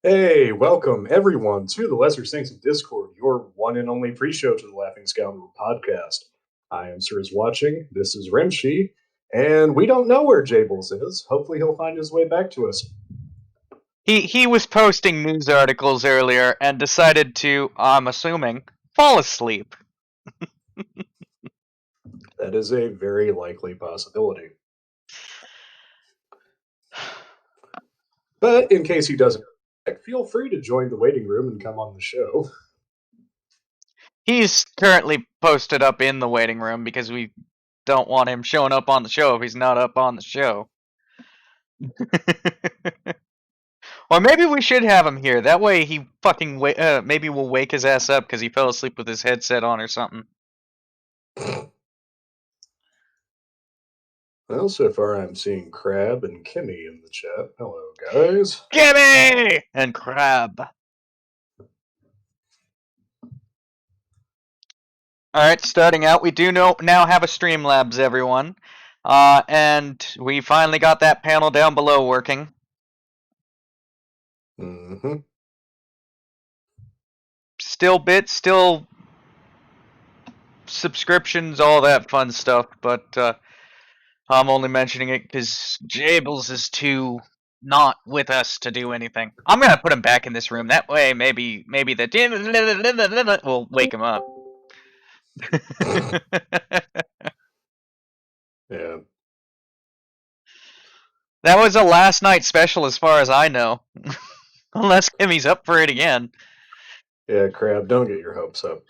Hey, welcome everyone to the Lesser Saints of Discord, your one and only pre-show to the Laughing Scoundrel podcast. I am Sir is watching. This is Rimshee, and we don't know where Jables is. Hopefully, he'll find his way back to us. He was posting news articles earlier and decided to, I'm assuming, fall asleep. That is a very likely possibility. But in case he doesn't, feel free to join the waiting room and come on the show. He's currently posted up in the waiting room because we don't want him showing up on the show if he's not up on the show. Or maybe we should have him here. That way he fucking maybe we'll wake his ass up because he fell asleep with his headset on or something. Well, so far I'm seeing Crab and Kimmy in the chat. Hello, guys. Gimme! And Crab. Alright, starting out, we do now have a Streamlabs, everyone. And we finally got that panel down below working. Mm-hmm. Still bits, still subscriptions, all that fun stuff, but I'm only mentioning it because Jables is too not with us to do anything. I'm gonna put him back in this room. That way, maybe the will wake him up. Yeah. That was a last night special, as far as I know. Unless Kimmy's up for it again. Yeah, Crab, don't get your hopes up.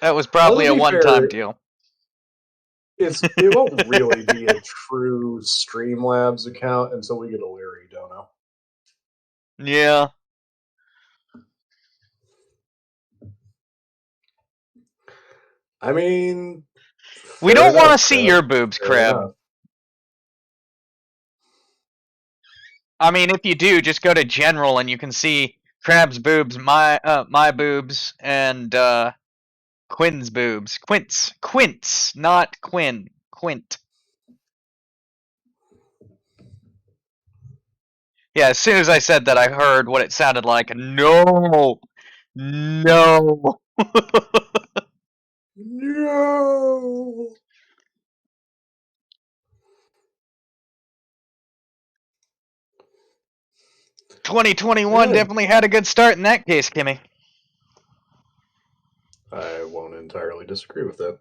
That was Well, probably to a be one-time fair, deal. it won't really be a true Streamlabs account until we get a Larry Dono. Yeah. I mean, We fair don't want to enough, see Crab. your boobs, Fair Crab. enough. I mean, if you do, just go to general and you can see Crab's boobs, my boobs, and Quinn's boobs. Quint's, not Quinn. Quint. Yeah, as soon as I said that, I heard what it sounded like. No, no. No. 2021 Yeah, definitely had a good start in that case, Kimmy. I won't entirely disagree with that.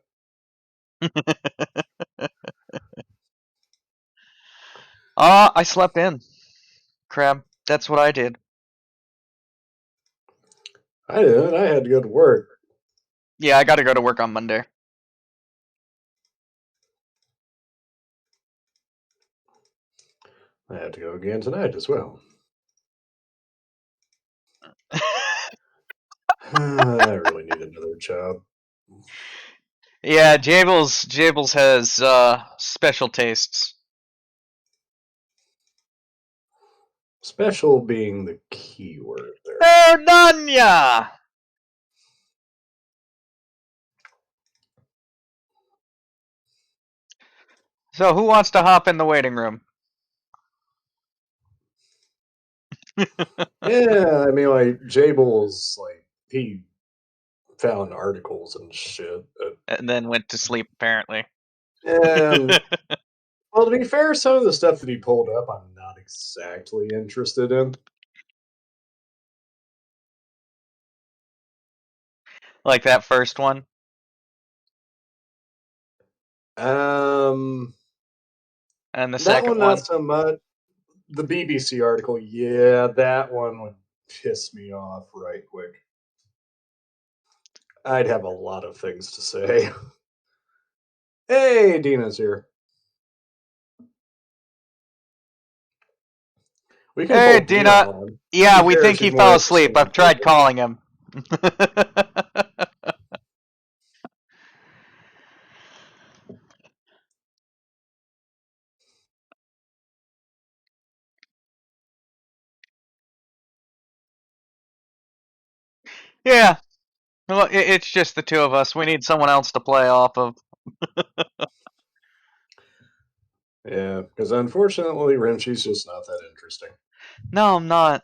I slept in. Crab. That's what I did. I didn't. I had to go to work. Yeah, I gotta go to work on Monday. I had to go again tonight as well. I really need another job. Yeah, Jables has special tastes. Special being the key word there. Fernanya! So who wants to hop in the waiting room? Yeah, I mean, like, Jables, like, he found articles and shit. And then went to sleep, apparently. And, well, to be fair, some of the stuff that he pulled up, I'm not exactly interested in. Like that first one. Um, And the that second one, not one. so much. The BBC article, yeah, that one would piss me off right quick. I'd have a lot of things to say. Hey, Deana's here. We can Hey, pull Deana Deana. on. To Yeah, be we fair, think she's he more fell asleep. interesting than I've tried Jables. calling him. Yeah. Well, it's just the two of us. We need someone else to play off of. Yeah, because unfortunately, Rimshee's just not that interesting. No, I'm not.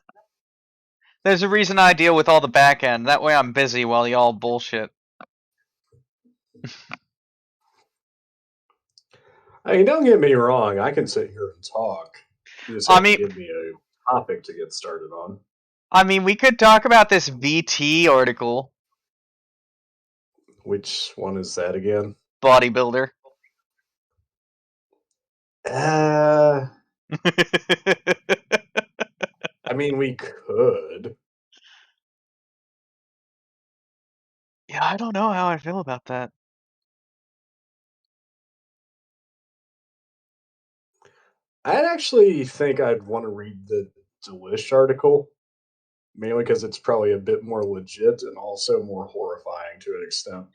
There's a reason I deal with all the back end. That way I'm busy while y'all bullshit. I mean, don't get me wrong. I can sit here and talk. You just I have to mean, give me a topic to get started on. we could talk about this VT article, Which one is that again? bodybuilder. I mean, we could. Yeah, I don't know how I feel about that. I'd actually think I'd want to read the Delish article, mainly because it's probably a bit more legit and also more horrifying to an extent.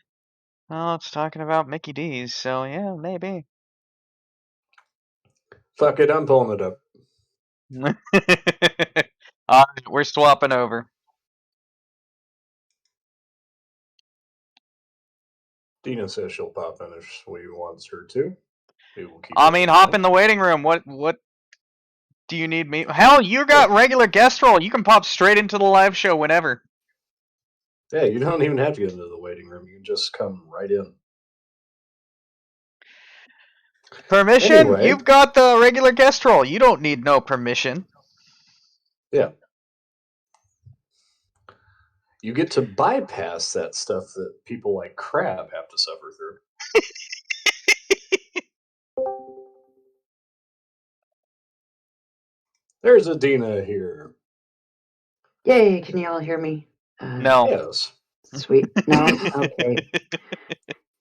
Well, it's talking about Mickey D's, so yeah, maybe. Fuck it, I'm pulling it up. Alright, we're swapping over. Deana says she'll pop in if we wants her to. We will keep I that mean, in hop mind. in the waiting room. What do you need me? Hell, you got regular guest role. You can pop straight into the live show whenever. Yeah, you don't even have to get into the waiting room. You can just come right in. Permission? Anyway, You've got the regular guest role. You don't need no permission. yeah. You get to bypass that stuff that people like Crab have to suffer through. There's a Deana here. Yay, can you all hear me? No. Yes. Sweet. No? Okay.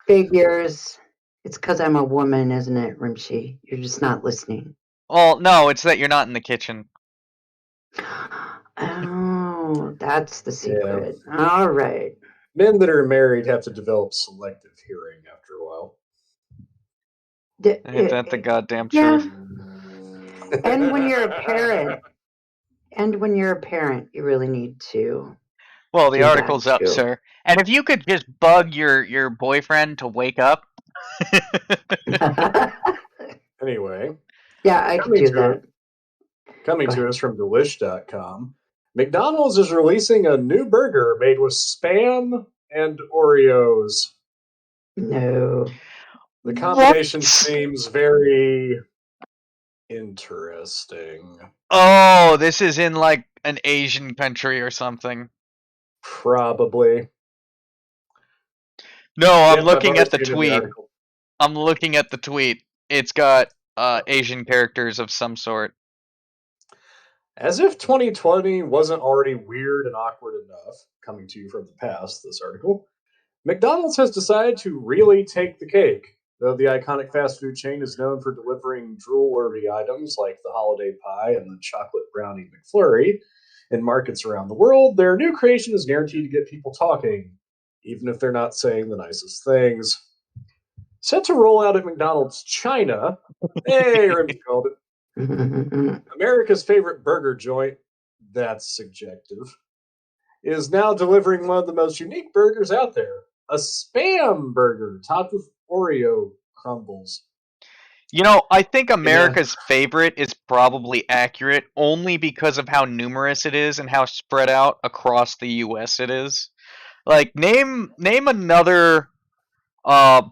Figures. It's because I'm a woman, isn't it, Rimshee? You're just not listening. Well, no, it's that you're not in the kitchen. Oh, that's the Yeah. secret. All right. Men that are married have to develop selective hearing after a while. Ain't that the goddamn Yeah. truth? And when you're a parent, you really need to Well, the do that article's up, too. sir. And if you could just bug your boyfriend to wake up. Anyway, Yeah, I could do that. coming Go to ahead. us from Delish.com, McDonald's is releasing a new burger made with Spam and Oreos. No. The combination What? seems very interesting. Oh, this is in like an Asian country or something. Probably. No, I'm Yep, I've looking already at the seen it in the tweet. article. I'm looking at the tweet. It's got Asian characters of some sort. As if 2020 wasn't already weird and awkward enough, coming to you from the past, this article, McDonald's has decided to really take the cake. Though the iconic fast food chain is known for delivering drool-worthy items like the holiday pie and the chocolate brownie McFlurry in markets around the world, their new creation is guaranteed to get people talking, even if they're not saying the nicest things. Set to roll out at McDonald's China, hey, Rimsey called it, America's favorite burger joint, that's subjective, is now delivering one of the most unique burgers out there, a Spam burger topped with Oreo crumbles. You know, I think Yeah. America's favorite is probably accurate only because of how numerous it is and how spread out across the US it is. Like name another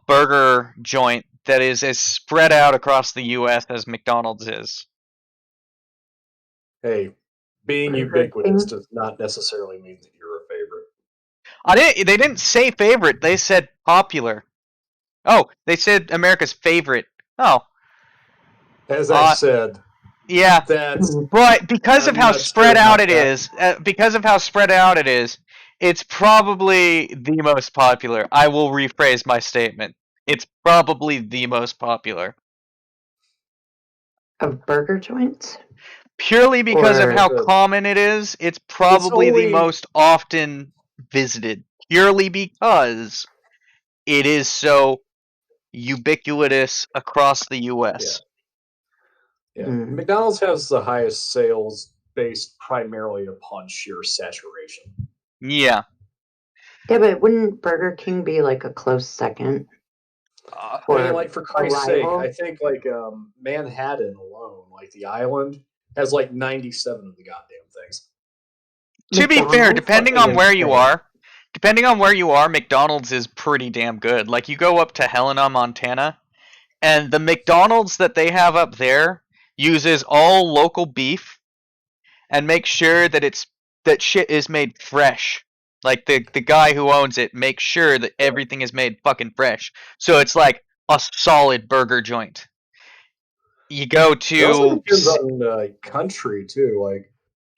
burger joint that is as spread out across the US as McDonald's is. Hey, being Burger ubiquitous King. does not necessarily mean that you're a favorite. They didn't say favorite, they said popular. Oh, they said America's favorite. Oh. As I said, Yeah. that's But because of I'm how not sure spread out about it that. is, it's probably the most popular. I will rephrase my statement. It's probably the most popular. Of burger joints? Purely because of how Or common it is, it's It's probably the only most often visited. Purely because it is so ubiquitous across the yeah, US. yeah. McDonald's has the highest sales based primarily upon sheer saturation. Yeah. Yeah, but wouldn't Burger King be like a close second? I mean, Or like for a Christ's sake, I rival? think like Manhattan alone, like the island, has like 97 of the goddamn things. To be fair, McDonald's? depending Fucking on where you insane. are, McDonald's is pretty damn good. Like you go up to Helena, Montana, and the McDonald's that they have up there uses all local beef and makes sure that shit is made fresh. Like the guy who owns it makes sure that everything is made fucking fresh. So it's like a solid burger joint. You go It also to depends on country too. Like,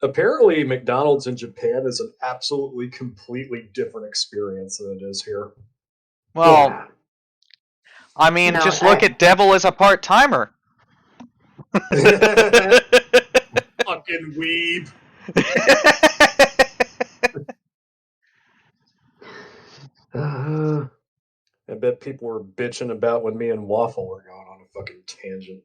apparently, McDonald's in Japan is an absolutely completely different experience than it is here. well, Yeah. I mean, No, just look at Devil as a part timer. Fucking weeb. uh, I bet people were bitching about when me and Waffle were going on a fucking tangent.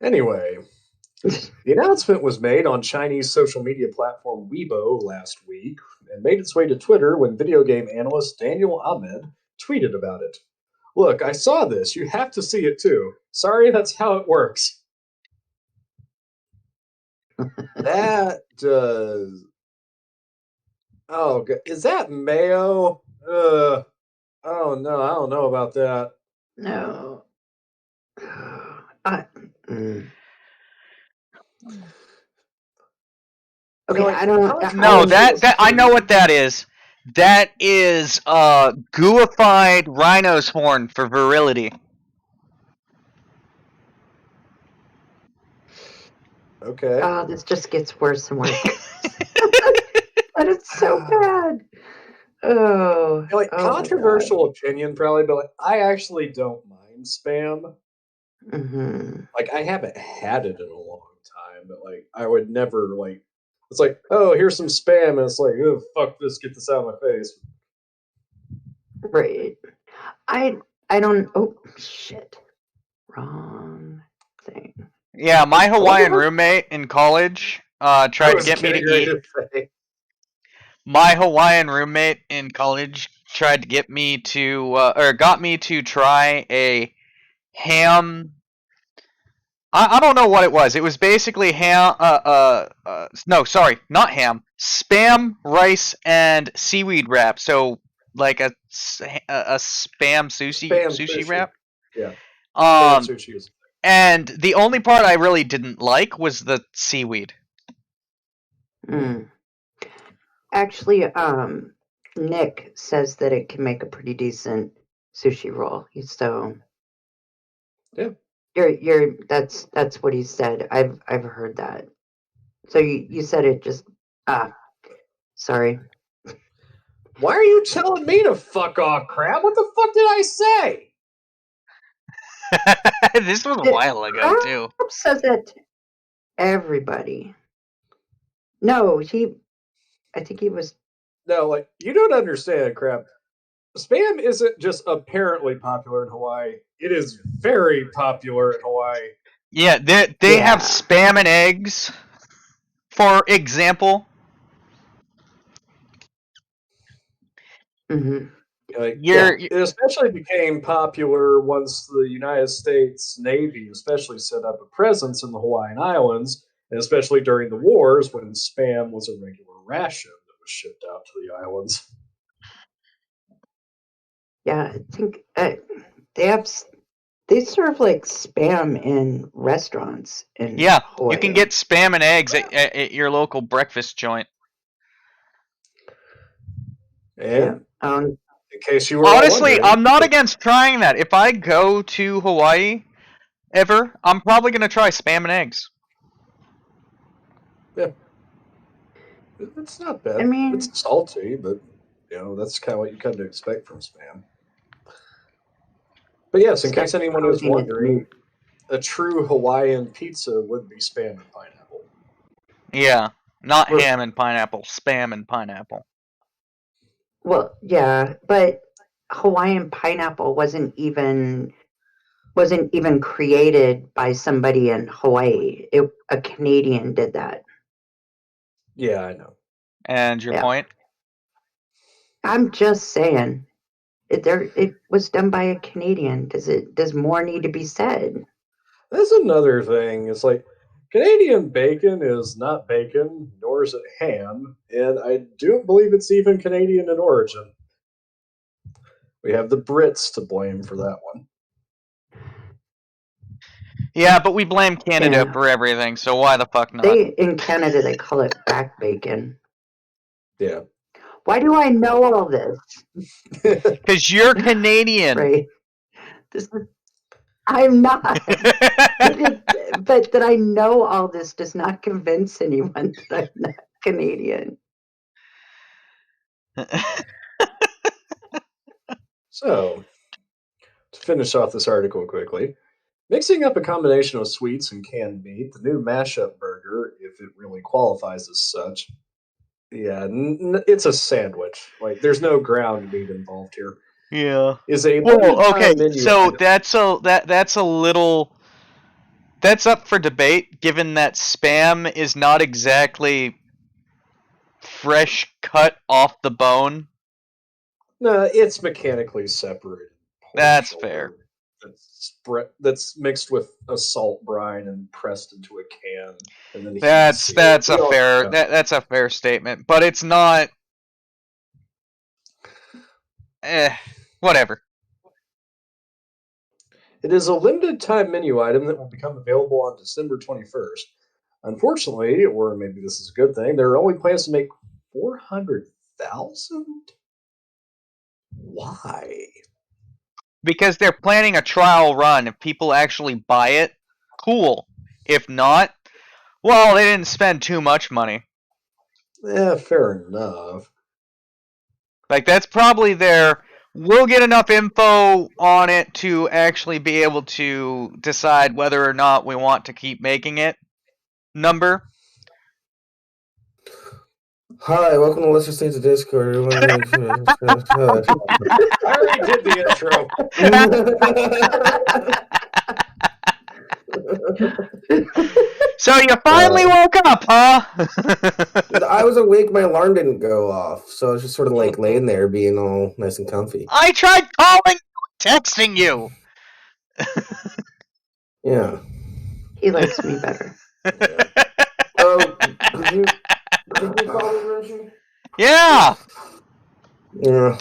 Anyway, the announcement was made on Chinese social media platform Weibo last week and made its way to Twitter when video game analyst Daniel Ahmed tweeted about it. Look, I saw this. You have to see it too. Sorry, that's how it works. That does. Oh, is that mayo? Oh no, I don't know about that. no. I, mm. Okay, Like, I don't. I No, don't. that I know what that is. That is gooified rhino's horn for virility. Okay. Oh, this just gets worse and worse. But it's so bad. Oh, Like, oh my god. controversial opinion probably, but like, I actually don't mind spam. Hmm. Like, I haven't had it in a long time, but like I would never like it's like, oh, here's some spam, and it's like, oh fuck this, get this out of my face. Right. I I don't. Oh shit. Wrong thing. Yeah, my I wonder Hawaiian how roommate in college I tried to was get me getting to ready eat. to say. My Hawaiian roommate in college tried to get me to, or got me to try a ham. I don't know what it was. It was basically ham. No, sorry, not ham. Spam, rice, and seaweed wrap. So like a spam Spam sushi sushi. wrap. Yeah. Spam Um, sushi is and the only part I really didn't like was the seaweed. Mm. Actually, Nick says that it can make a pretty decent sushi roll. So yeah. you're that's what he said. I've heard that. So you said it just sorry. Why are you telling me to fuck off, crap? What the fuck did I say? This was a while ago Crap too. says it. Everybody. No, I think he was. No, like, you don't understand, crap. Spam isn't just apparently popular in Hawaii. It is very popular in Hawaii. Yeah, they have Yeah. spam and eggs, for example. Hmm. Like, Yeah. it especially became popular once the United States Navy especially set up a presence in the Hawaiian Islands, and especially during the wars when spam was a regular ration that was shipped out to the islands. Yeah. I think they have. They serve like spam in restaurants in Yeah, you can Hawaii. get spam and eggs at your local breakfast joint. Yeah. And in case you were all Honestly, wondering, I'm not against trying that. If I go to Hawaii ever, I'm probably gonna try spam and eggs. yeah, it's not bad. I mean, It's salty, but that's kind of what you come to expect from spam. But yes, in stuff case anyone is protein at the meat. wondering, a true Hawaiian pizza would be spam and pineapple. Yeah, not Well, ham and pineapple, spam and pineapple. well, yeah, but Hawaiian pineapple wasn't even created by somebody in Hawaii. A Canadian did that. Yeah, I know. And your Yeah. point? I'm just saying. It was done by a Canadian. Does more need to be said? That's another thing. It's like Canadian bacon is not bacon, nor is it ham, and I don't believe it's even Canadian in origin. We have the Brits to blame for that one. Yeah, but we blame Canada Yeah. for everything, so why the fuck not? In Canada they call it back bacon. Yeah. Why do I know all this? Because you're Canadian. Right. I'm not. But that I know all this does not convince anyone that I'm not Canadian. So, to finish off this article quickly, mixing up a combination of sweets and canned meat, the new mashup burger, if it really qualifies as such, yeah, it's a sandwich. Like, there's no ground meat involved here. Yeah. Is a Well, okay, menu so item. that's a little that's up for debate, given that Spam is not exactly fresh cut off the bone. No, it's mechanically separated. That's fair. That's mixed with a salt brine and pressed into a can, and then That's a fair statement, but it's not. Whatever. It is a limited time menu item that will become available on December 21st. Unfortunately, or maybe this is a good thing, there are only plans to make 400,000. Why? Because they're planning a trial run. If people actually buy it, cool. If not, well, they didn't spend too much money. Yeah, fair enough. Like, that's probably we'll get enough info on it to actually be able to decide whether or not we want to keep making it number. Hi, welcome to Lesser Saints of Discord. I already did the intro. So you finally woke up, huh? I was awake, my alarm didn't go off, so I was just sort of like laying there being all nice and comfy. I tried calling you and texting you. Yeah. He likes me better. Oh, could you call me, Rimshee? Yeah. Yeah.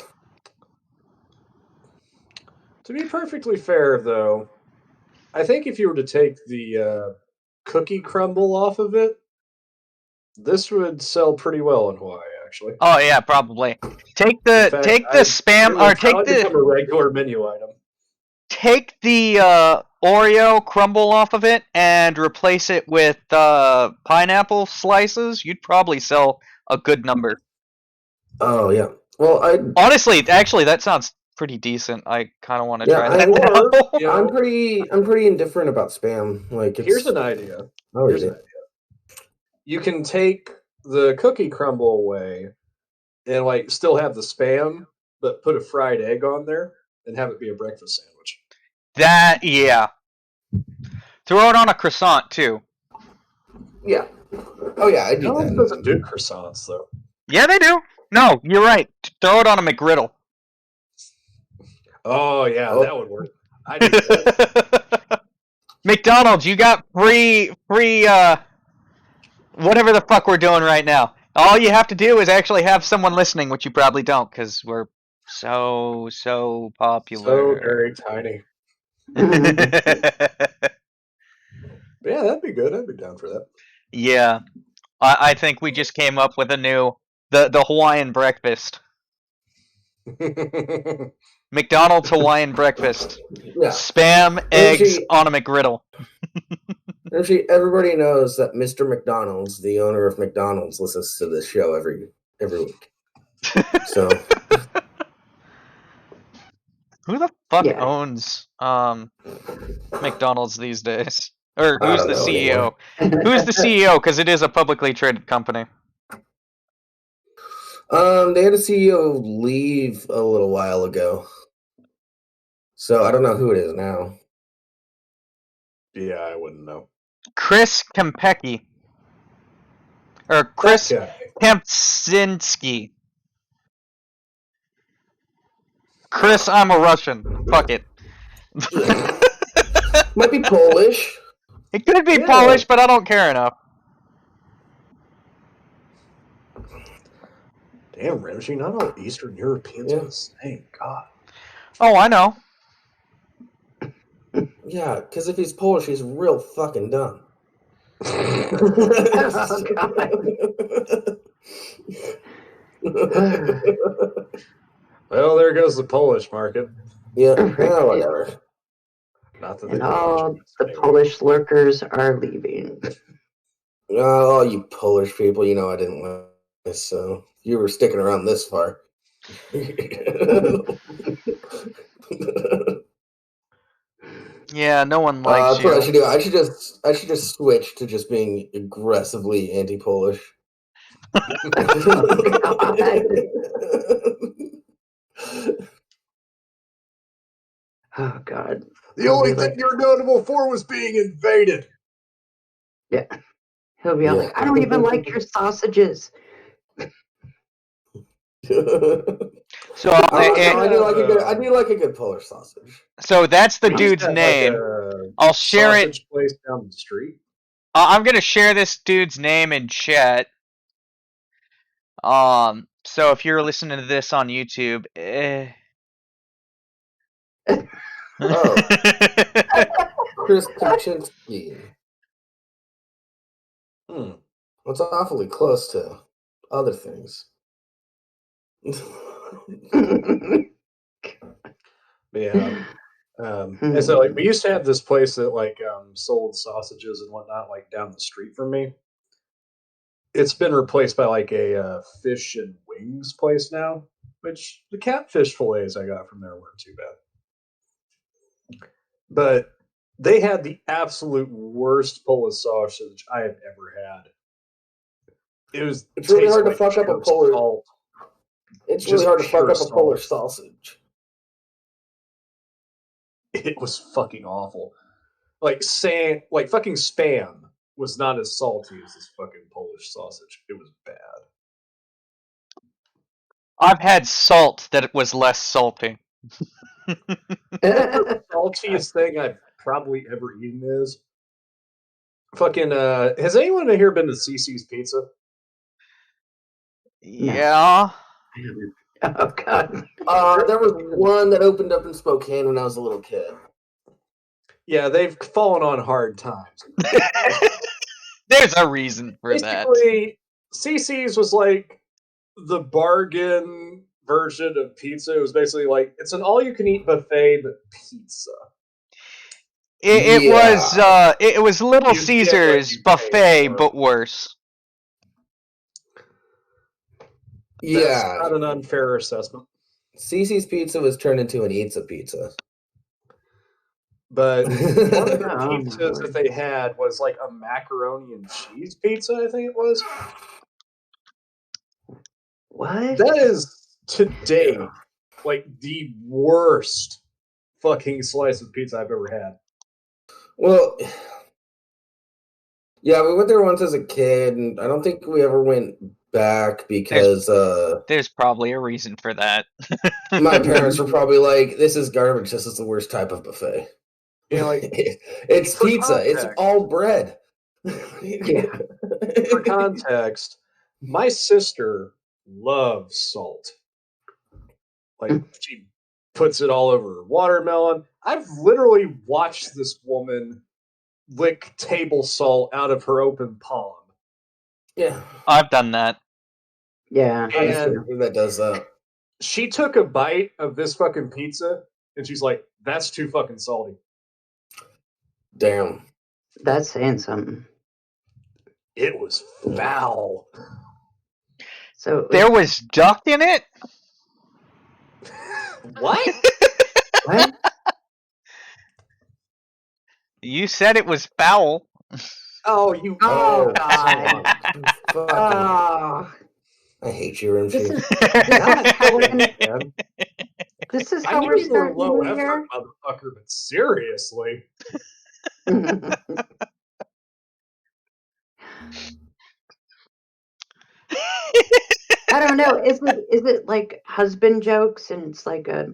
To be perfectly fair, though, I think if you were to take the cookie crumble off of it, this would sell pretty well in Hawaii, actually. Oh yeah, probably. Take the spam or take become a regular menu item. Take the Oreo crumble off of it and replace it with pineapple slices. You'd probably sell a good number. Oh yeah. Well, honestly, actually, that sounds pretty decent. I kind of want to try that. Or, I'm pretty indifferent about spam. Like, here's an idea. Oh, here's an idea. You can take the cookie crumble away and like still have the spam, but put a fried egg on there and have it be a breakfast sandwich. Yeah. Throw it on a croissant too. Yeah. Oh yeah, I do that. Doesn't do croissants though. Yeah, they do. No, you're right. Throw it on a McGriddle. Oh yeah, that would work. I do that. McDonald's, you got free whatever the fuck we're doing right now. All you have to do is actually have someone listening, which you probably don't, because we're so popular. So very tiny. Yeah, that'd be good. I'd be down for that. Yeah. I think we just came up with a new the Hawaiian breakfast. McDonald's Hawaiian breakfast. Yeah. Spam eggs on a McGriddle. Actually, everybody knows that Mr. McDonald's, the owner of McDonald's, listens to this show every week. So, who the fuck owns McDonald's these days? Or who's the CEO? Who's the CEO? Because it is a publicly traded company. They had a CEO leave a little while ago, so I don't know who it is now. Yeah, I wouldn't know. Chris Kempecki. Or Chris Kempczynski. Chris, I'm a Russian. Fuck it. Might be Polish. It could be Yeah. Polish, but I don't care enough. Damn, Rimshee, not all Eastern Europeans are the same. God. Oh, I know. Yeah, because if he's Polish, he's real fucking dumb. Oh, Well, there goes the Polish market. Yeah, Right. whatever. Not that And they all the Polish lurkers are leaving. Oh, you Polish people, you know I didn't like this, so you were sticking around this far. Yeah, no one That's likes what I you. should do. I should just switch to just being aggressively anti-Polish. Oh God. The only thing you're notable for was being invaded. Yeah. He'll be all like, I don't even like your sausages. So I do like a good Polish sausage. So that's the We used dude's to have, name. Like a I'll share it. sausage place down the street. I'm gonna share this dude's name in chat. So if you're listening to this on YouTube, Oh. Chris Kaczynski. That's awfully close to other things. Yeah. And so like we used to have this place that like sold sausages and whatnot like down the street from me. It's been replaced by like a fish and wings place now, which the catfish fillets I got from there weren't too bad. But they had the absolute worst Polish sausage I have ever had. It's really hard to fuck up a Polish. Salt. It's really hard to fuck up a Polish sausage. It was fucking awful. Like fucking Spam was not as salty as this fucking Polish sausage. It was bad. I've had salt that was less salty. The saltiest thing I've probably ever eaten is fucking. Has anyone here been to CC's Pizza? Yeah. Oh God. There was one that opened up in Spokane when I was a little kid. Yeah, they've fallen on hard times. There's a reason for that. Basically, CC's was like the bargain version of pizza. It was basically like it's an all-you-can-eat buffet, but pizza. It was Little You get what Caesars you pay buffet, for. but worse. Yeah, That's not an unfair assessment. CC's Pizza was turned into an Eats a Pizza. But one of the Oh, pizzas that they had was like a macaroni and cheese pizza, I think it was. What? That is today like the worst fucking slice of pizza I've ever had. Well, yeah, we went there once as a kid, and I don't think we ever went back because There's probably a reason for that. my parents were probably like, "This is garbage. This is the worst type of buffet." You know, like it's for pizza. It's context. all bread. Yeah. For context, my sister loves salt. Like she puts it all over her watermelon. I've literally watched this woman lick table salt out of her open palm. Yeah, I've done that. Yeah. And that does that. she took a bite of this fucking pizza and she's like, "That's too fucking salty." Damn. That's saying something. It was foul. So There was duck in it? What? what? You said it was foul. Oh, you. Oh, God. Oh. I hate you, This Rimshee. is Man. this is I how knew we're you were starting low the effort, year. motherfucker, but seriously. I don't know. Is it like husband jokes and it's like a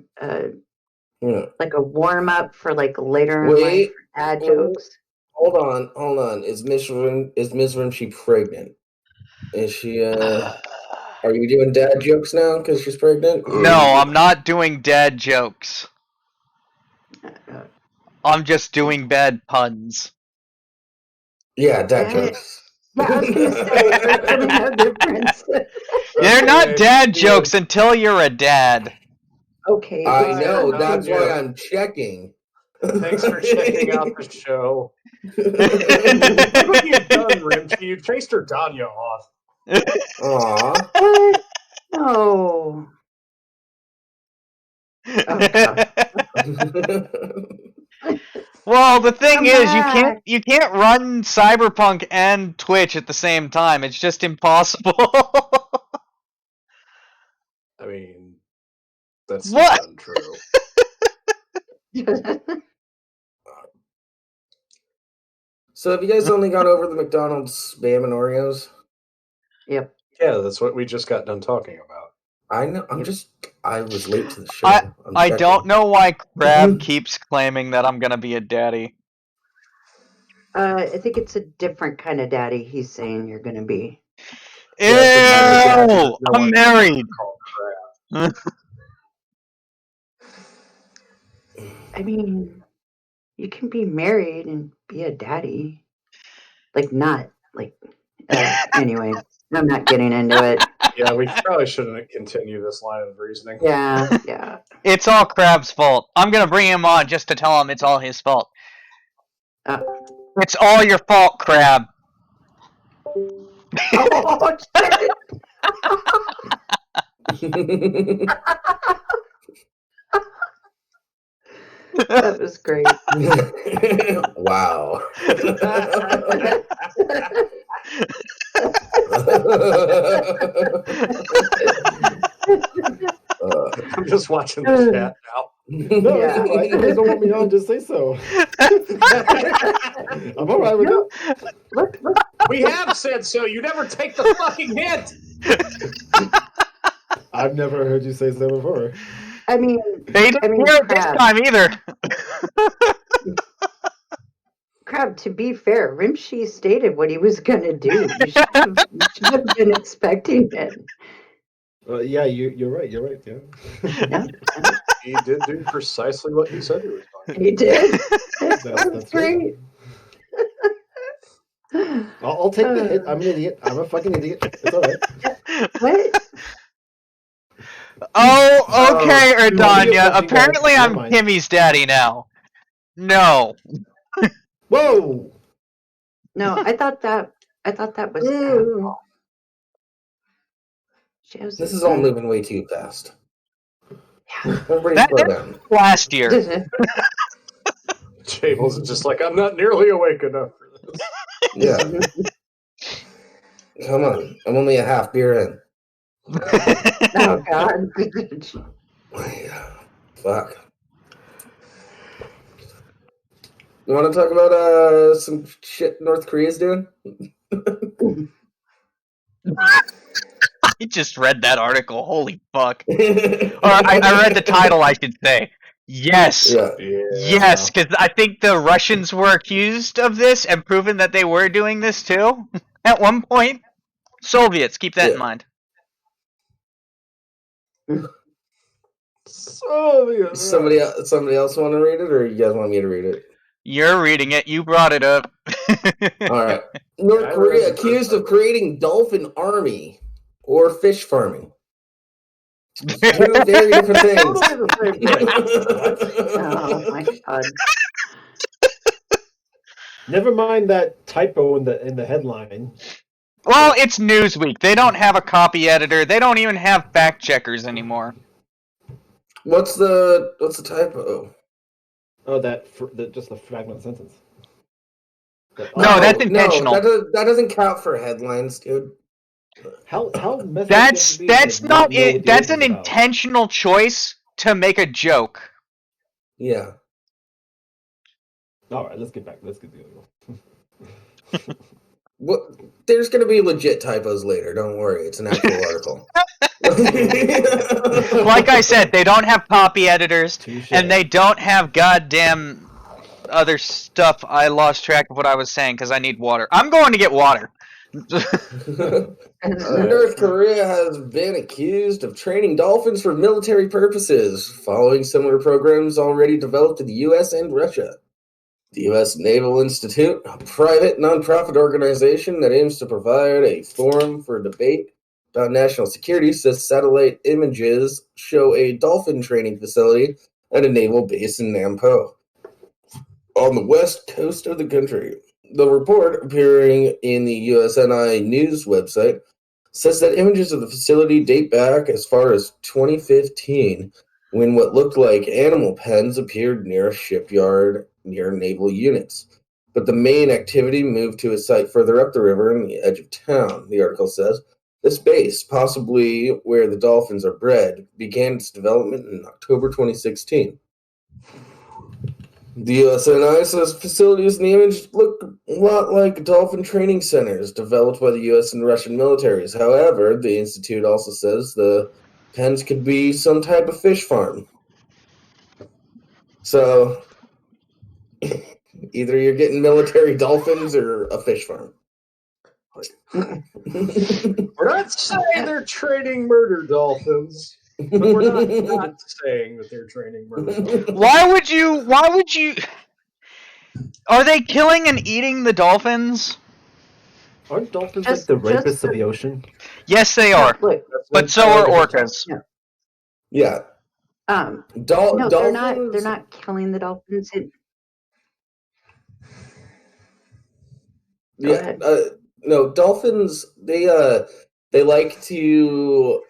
Yeah. Like a warm up for like later in life Wait. for dad Oh. jokes. Hold on. Is Miss Rimshee pregnant? Is she? Are you doing dad jokes now because she's pregnant? No, I'm not doing dad jokes. I'm just doing bad puns. Yeah, dad jokes. Yeah, I was gonna say there's really no difference. They're not dad yeah. jokes until you're a dad. Okay. I let's know. continue. That's why I'm checking. Thanks for checking out the show. Look what you've done, Rimshee. You chased her Deana off. Aw. What? No. Oh god. Well, the thing Come is, back. you can't run Cyberpunk and Twitch at the same time. It's just impossible. I mean, that's What? not untrue. So have you guys only gone over the McDonald's Spam and Oreos? Yep. Yeah, that's what we just got done talking about. I know. I was late to the show. I don't know why Crab keeps claiming that I'm gonna be a daddy. I think it's a different kind of daddy he's saying you're gonna be. Ew! Yeah, no I'm one married. called Crab. I mean, you can be married and be a daddy. Like not like anyway, I'm not getting into it. Yeah, we probably shouldn't continue this line of reasoning. Yeah. It's all Crab's fault. I'm gonna bring him on just to tell him it's all his fault. It's all your fault, Crab. Oh, shit. That was great. Wow. I'm just watching the chat now. No, Yeah. it's all right. You guys don't want me on, just say so. I'm all right with it. Look. We have said so. You never take the fucking hint. I've never heard you say so before. I mean, They didn't hear it this Crab. time either. Crab, to be fair, Rimshee stated what he was gonna do. You should have been expecting it. Yeah, you're right. You're right. Yeah. Yeah, He did do precisely what he said he was going to. he did. That's That's great. I'll take the hit. I'm an idiot. I'm a fucking idiot. It's all right. What? Oh, okay, no, Erdanya. you're fucking Apparently right. I'm Never mind. Kimmy's daddy now. No. Whoa! No, I thought that was Apple. This is all moving way too fast. Yeah. Everybody That- slow down. Last year. Jables is just like, I'm not nearly awake enough for this. Yeah. Come on. I'm only a half beer in. Oh God. Fuck. You want to talk about some shit North Korea's doing? I just read that article. Holy fuck. Or I read the title, I should say. Yes. Yeah. Yes, because I think the Russians were accused of this and proven that they were doing this too at one point. Soviets, keep that in mind. Somebody else want to read it, or you guys want me to read it? You're reading it. You brought it up. All right. North Korea accused of creating dolphin army or fish farming. Two very different things. Totally the same thing. Oh my God. Never mind that typo in the headline. Well, it's Newsweek. They don't have a copy editor. They don't even have fact checkers anymore. What's the typo? Oh, just the fragment sentence. No, that's intentional. No, that doesn't count for headlines, dude. How messed up That's do you have to be to not know what it. the That's article's an about? intentional choice to make a joke. Yeah. All right, let's get back. Let's get the other one. What? There's gonna be legit typos later. Don't worry. It's an actual article. Like I said, they don't have copy editors, Touche. and they don't have goddamn other stuff. I lost track of what I was saying because I need water. I'm going to get water. North Korea has been accused of training dolphins for military purposes, following similar programs already developed in the U.S. and Russia. The U.S. Naval Institute, a private nonprofit organization that aims to provide a forum for debate about national security, says satellite images show a dolphin training facility at a naval base in Nampo, on the west coast of the country. The report, appearing in the USNI News website, says that images of the facility date back as far as 2015, when what looked like animal pens appeared near a shipyard near naval units. But the main activity moved to a site further up the river in the edge of town, the article says. This base, possibly where the dolphins are bred, began its development in October 2016. The USNI says facilities in the image look a lot like dolphin training centers developed by the U.S. and Russian militaries. However, the institute also says the pens could be some type of fish farm. So, either you're getting military dolphins or a fish farm. We're not saying they're training murder dolphins, but we're not saying that they're training murder dolphins. Why would you? Are they killing and eating the dolphins? Aren't dolphins Just- like the just rapists of the- the ocean? Yes, they No, are. look, But so are orcas. Yeah. no, Dolphins. they're not killing the dolphins. Go Yeah. ahead. No, dolphins. They like to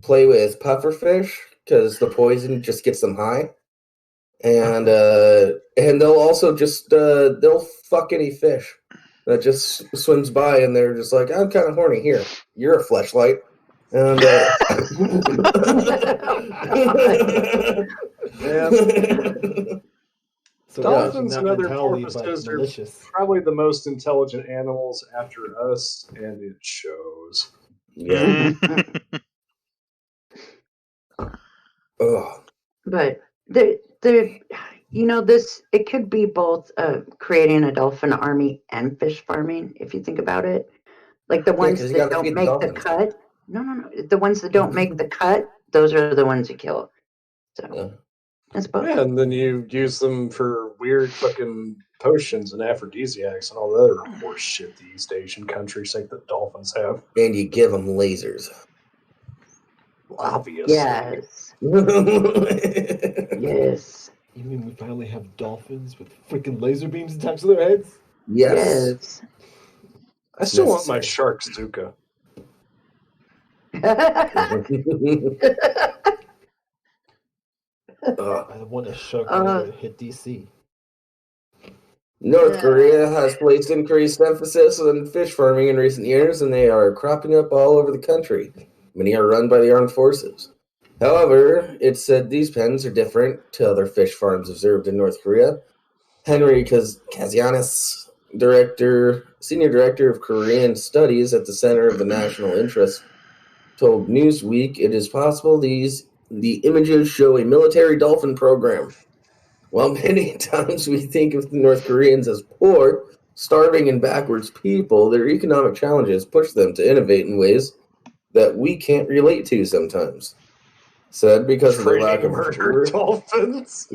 play with pufferfish because the poison just gets them high, and they'll also just they'll fuck any fish that just swims by, and they're just like, I'm kind of horny. Here, you're a fleshlight, and So Dolphins that and other mentality, but porpoises are malicious. probably the most intelligent animals after us, and it shows. yeah. Mm. Ugh. But the this, it could be both creating a dolphin army and fish farming, if you think about it. Like the ones 'cause you that gotta don't feed the make the dolphins. cut. No. The ones that don't make the cut, those are the ones you kill. So Yeah. that's both. Yeah, and then you use them for weird fucking potions and aphrodisiacs and all the other horse shit the East Asian countries think that dolphins have. And you give them lasers. Obviously. Yes. Yes. Yes. You mean we finally have dolphins with freaking laser beams attached to their heads? Yes. I still want my necessary. shark Zuka. I want a shark to hit DC. North Yeah. Korea has placed increased emphasis on fish farming in recent years, and they are cropping up all over the country. Many are run by the armed forces. However, it's said these pens are different to other fish farms observed in North Korea. Henry Kazianis, senior director of Korean studies at the Center of the National Interest, told Newsweek it is possible the images show a military dolphin program. While many times we think of the North Koreans as poor, starving, and backwards people, their economic challenges push them to innovate in ways that we can't relate to sometimes. Said because of their lack Training of murder dolphins.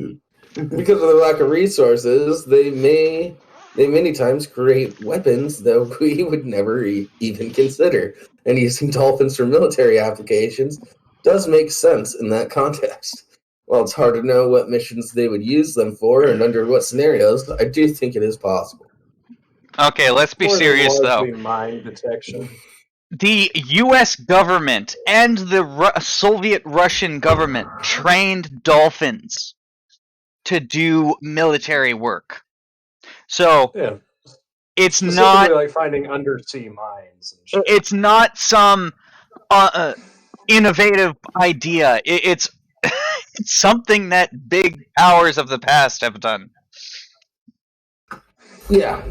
because of their lack of resources, they many times create weapons that we would never even consider. And using dolphins for military applications does make sense in that context. While it's hard to know what missions they would use them for and under what scenarios, I do think it is possible. Okay, let's be More than serious though. largely mine detection. The U.S. government and the Soviet Russian government trained dolphins to do military work. So Yeah. it's Specifically not like finding undersea mines and shit. it's not some innovative idea. It's it's something that big powers of the past have done. Yeah.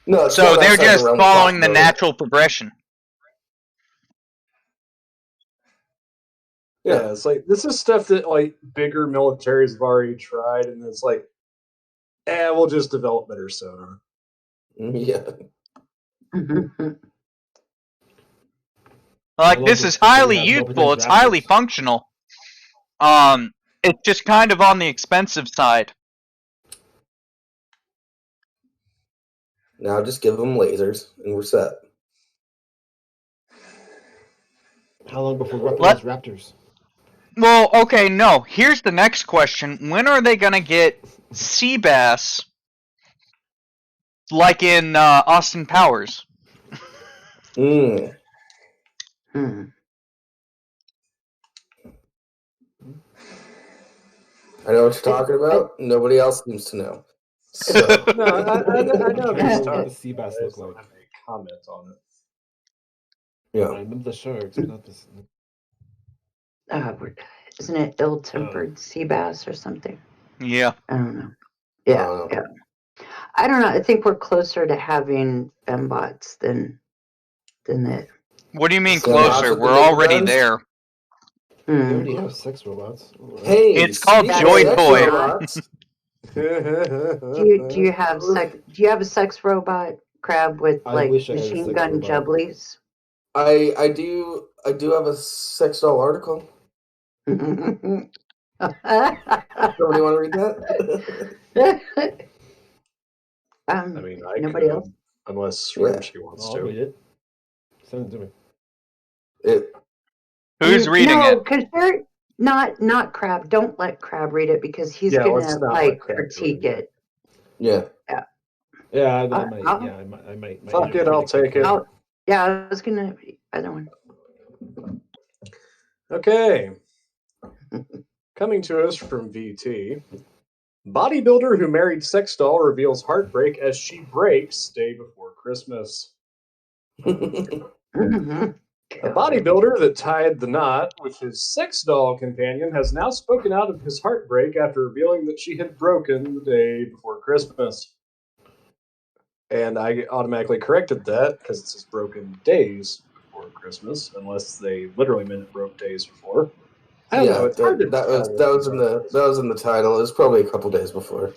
No, it's So not they're outside the just realm of following the possibility. natural progression. Yeah, it's like this is stuff that like bigger militaries have already tried, and it's like, we'll just develop better sonar. Yeah. Like, this is highly useful. It's highly functional. It's just kind of on the expensive side. Now just give them lasers, and we're set. How long before weaponized raptors? Well, okay, no. Here's the next question. When are they gonna get sea bass like in Austin Powers? Mm. I know what you're talking about. Nobody else seems to know. So No, I know I'm trying to these remember what talk. the sea bass look like. I make comments on it. I yeah. remember the sharks, but not this. Isn't it ill-tempered sea bass or something? Yeah. I don't know. Yeah, yeah. I don't know. I think we're closer to having fembots than that. What do you mean So not closer? with the We're big already guns? there. They already have sex robots. Hey, It's called speaking of Joy sex Toy. robots, Do you have a sex robot crab with I like wish I had a machine sex gun robot. jubblies? I do have a sex doll article. Somebody Somebody want to read that? I mean, I nobody could, else. unless Yeah. Rimshee wants I'll read to. it. Send it to me. Who's reading no, it? because you're not Crab. Don't let Crab read it because he's Yeah, let's gonna not like let Crab do critique it. it. Yeah. Yeah, I I'll- might. I'll- Yeah, I might. Fuck it, I'll take it. Yeah, I was gonna other one. Okay. Coming to us from VT. Bodybuilder who married sex doll reveals heartbreak as she breaks day before Christmas. A bodybuilder that tied the knot with his sex doll companion has now spoken out of his heartbreak after revealing that she had broken the day before Christmas. And I automatically corrected that because it says broken days before Christmas, unless they literally meant it broke days before. I don't know. It's hard to that tell was in the title. It was probably a couple days before.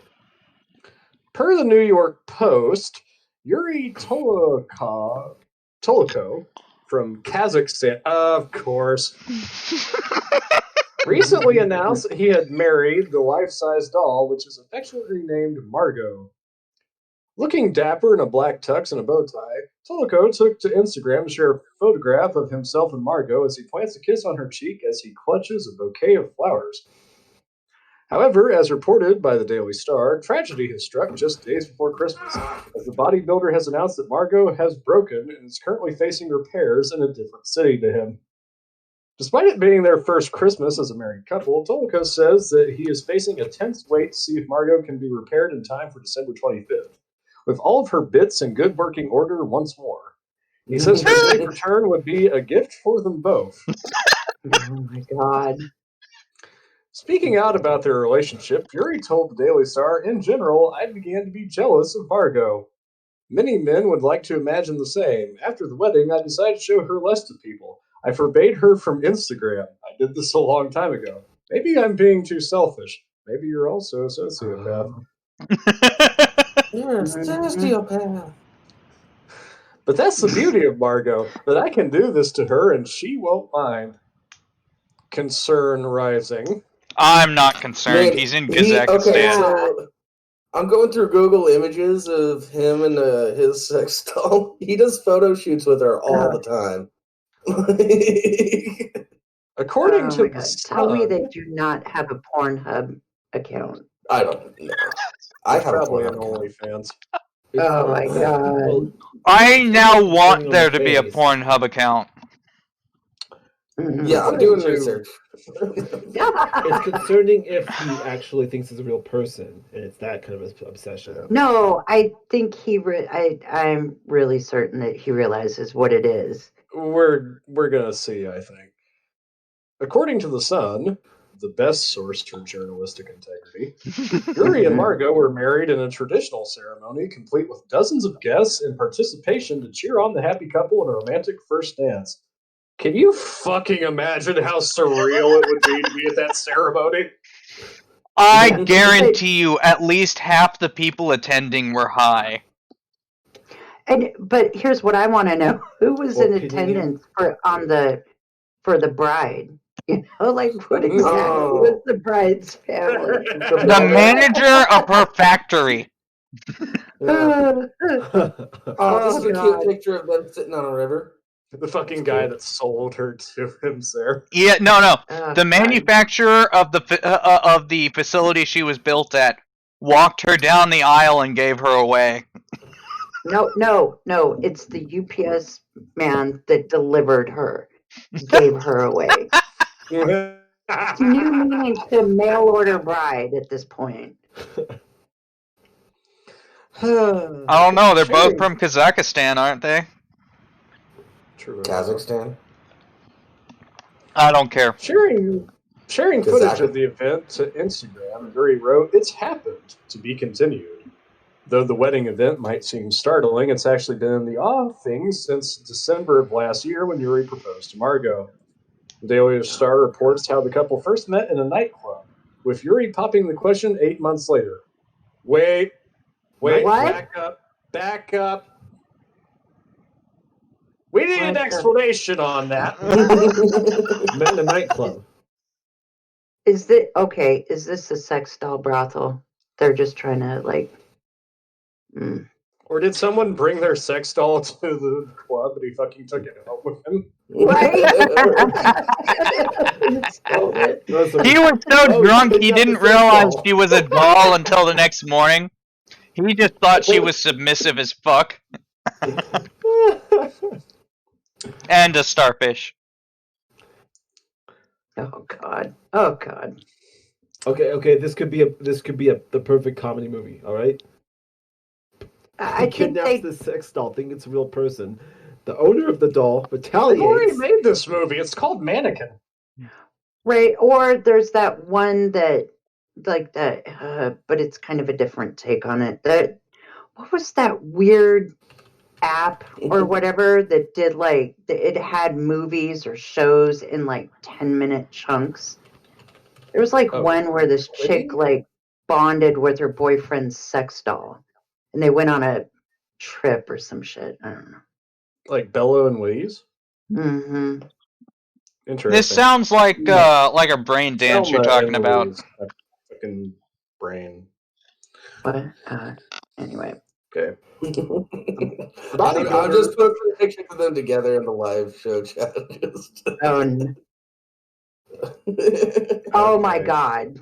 Per the New York Post, Yuri Toloko from Kazakhstan, of course, recently announced that he had married the life-size doll, which is affectionately named Margot. Looking dapper in a black tux and a bow tie, Toloko took to Instagram to share a photograph of himself and Margot as he plants a kiss on her cheek as he clutches a bouquet of flowers. However, as reported by the Daily Star, tragedy has struck just days before Christmas, as the bodybuilder has announced that Margot has broken and is currently facing repairs in a different city to him. Despite it being their first Christmas as a married couple, Toloko says that he is facing a tense wait to see if Margot can be repaired in time for December 25th, with all of her bits in good working order once more. He says her safe return would be a gift for them both. Oh my god. Speaking out about their relationship, Fury told the Daily Star, in general, I began to be jealous of Margot. Many men would like to imagine the same. After the wedding, I decided to show her less to people. I forbade her from Instagram. I did this a long time ago. Maybe I'm being too selfish. Maybe you're also a sociopath. You're a sociopath. But that's the beauty of Margot, that I can do this to her and she won't mind. Concern rising. I'm not concerned. Man, He's in okay, Kazakhstan. so I'm going through Google Images of him and his sex doll. He does photo shoots with her all the time. According to my the god. Sun, Tell me they do not have a Pornhub account. I don't know. I it's have a probably an Pornhub account. OnlyFans. Oh my god. Well, I now want on there the to be a face. Pornhub account. Yeah, I'm doing research. It's concerning if he actually thinks it's a real person, and it's that kind of obsession. No, I think I'm really certain that he realizes what it is. We're gonna see, I think. According to the Sun, the best source for journalistic integrity, Yuri and Margot were married in a traditional ceremony, complete with dozens of guests in participation to cheer on the happy couple in a romantic first dance. Can you fucking imagine how surreal it would be to be at that ceremony? I Yeah. guarantee you, at least half the people attending were high. But here's what I want to know: who was Or in pitting him. attendance for the bride? You know, like what exactly Oh. was the bride's family? The manager of her factory. Yeah. Oh, This is a God. cute picture of them sitting on a river. The fucking guy that sold her to him, Sarah. Yeah, no. Oh, The God. manufacturer of the facility she was built at walked her down the aisle and gave her away. No. It's the UPS man that delivered her, gave her away. It's new meaning to mail order bride at this point. I don't know. They're both from Kazakhstan, aren't they? True. Kazakhstan. I don't care. Sharing footage Kazakh. of the event to Instagram, Yuri wrote, "It's happened, to be continued. Though the wedding event might seem startling, it's actually been in the offing since December of last year when Yuri proposed to Margot." The Daily Star reports how the couple first met in a nightclub, with Yuri popping the question 8 months later. Wait, What? back up. We need an What the- explanation on that. Met in a nightclub. Is this a sex doll brothel? They're just trying to Or did someone bring their sex doll to the club and he fucking took it home with him? right? Stole it. He was so drunk he didn't realize she was a doll until the next morning. He just thought she was submissive as fuck. And a starfish. Oh God. Oh God. Okay. This could be the perfect comedy movie. All right. I He think kidnaps they. this sex doll, thinking it's a real person. The owner of the doll They already retaliates. made this movie. It's called Mannequin. Right, or there's that one that but it's kind of a different take on it. What was that weird app or whatever that did it had movies or shows in 10-minute chunks? There was one where this chick bonded with her boyfriend's sex doll, and they went on a trip or some shit. I don't know. Like Bello and Louise? Mm-hmm. Interesting. This sounds like a brain dance you're Selma talking and about. Louise. My fucking brain. But anyway. Okay. I'll just put the pictures of them together in the live show chat. Oh, oh my God.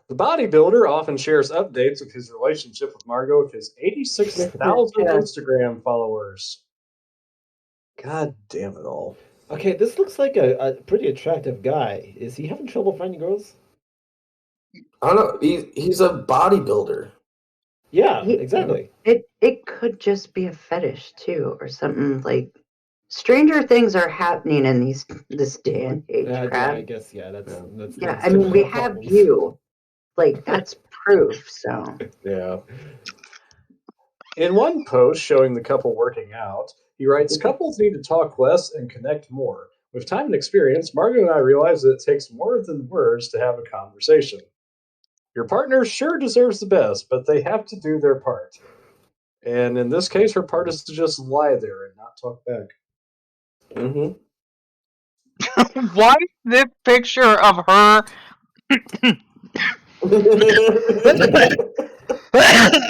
The bodybuilder often shares updates of his relationship with Margot with his 86,000 Instagram followers. God damn it all. Okay, this looks like a pretty attractive guy. Is he having trouble finding girls? I don't know. He's a bodybuilder. Yeah, exactly. It could just be a fetish too, or something stranger things are happening in this day and age. Yeah, Crap. I guess that's I mean, we have problems. you. That's proof. So Yeah. In one post showing the couple working out, he writes, "Couples need to talk less and connect more. With time and experience, Margot and I realize that it takes more than words to have a conversation. Your partner sure deserves the best, but they have to do their part. And in this case, her part is to just lie there and not talk back." Mm-hmm. Why is this picture of her?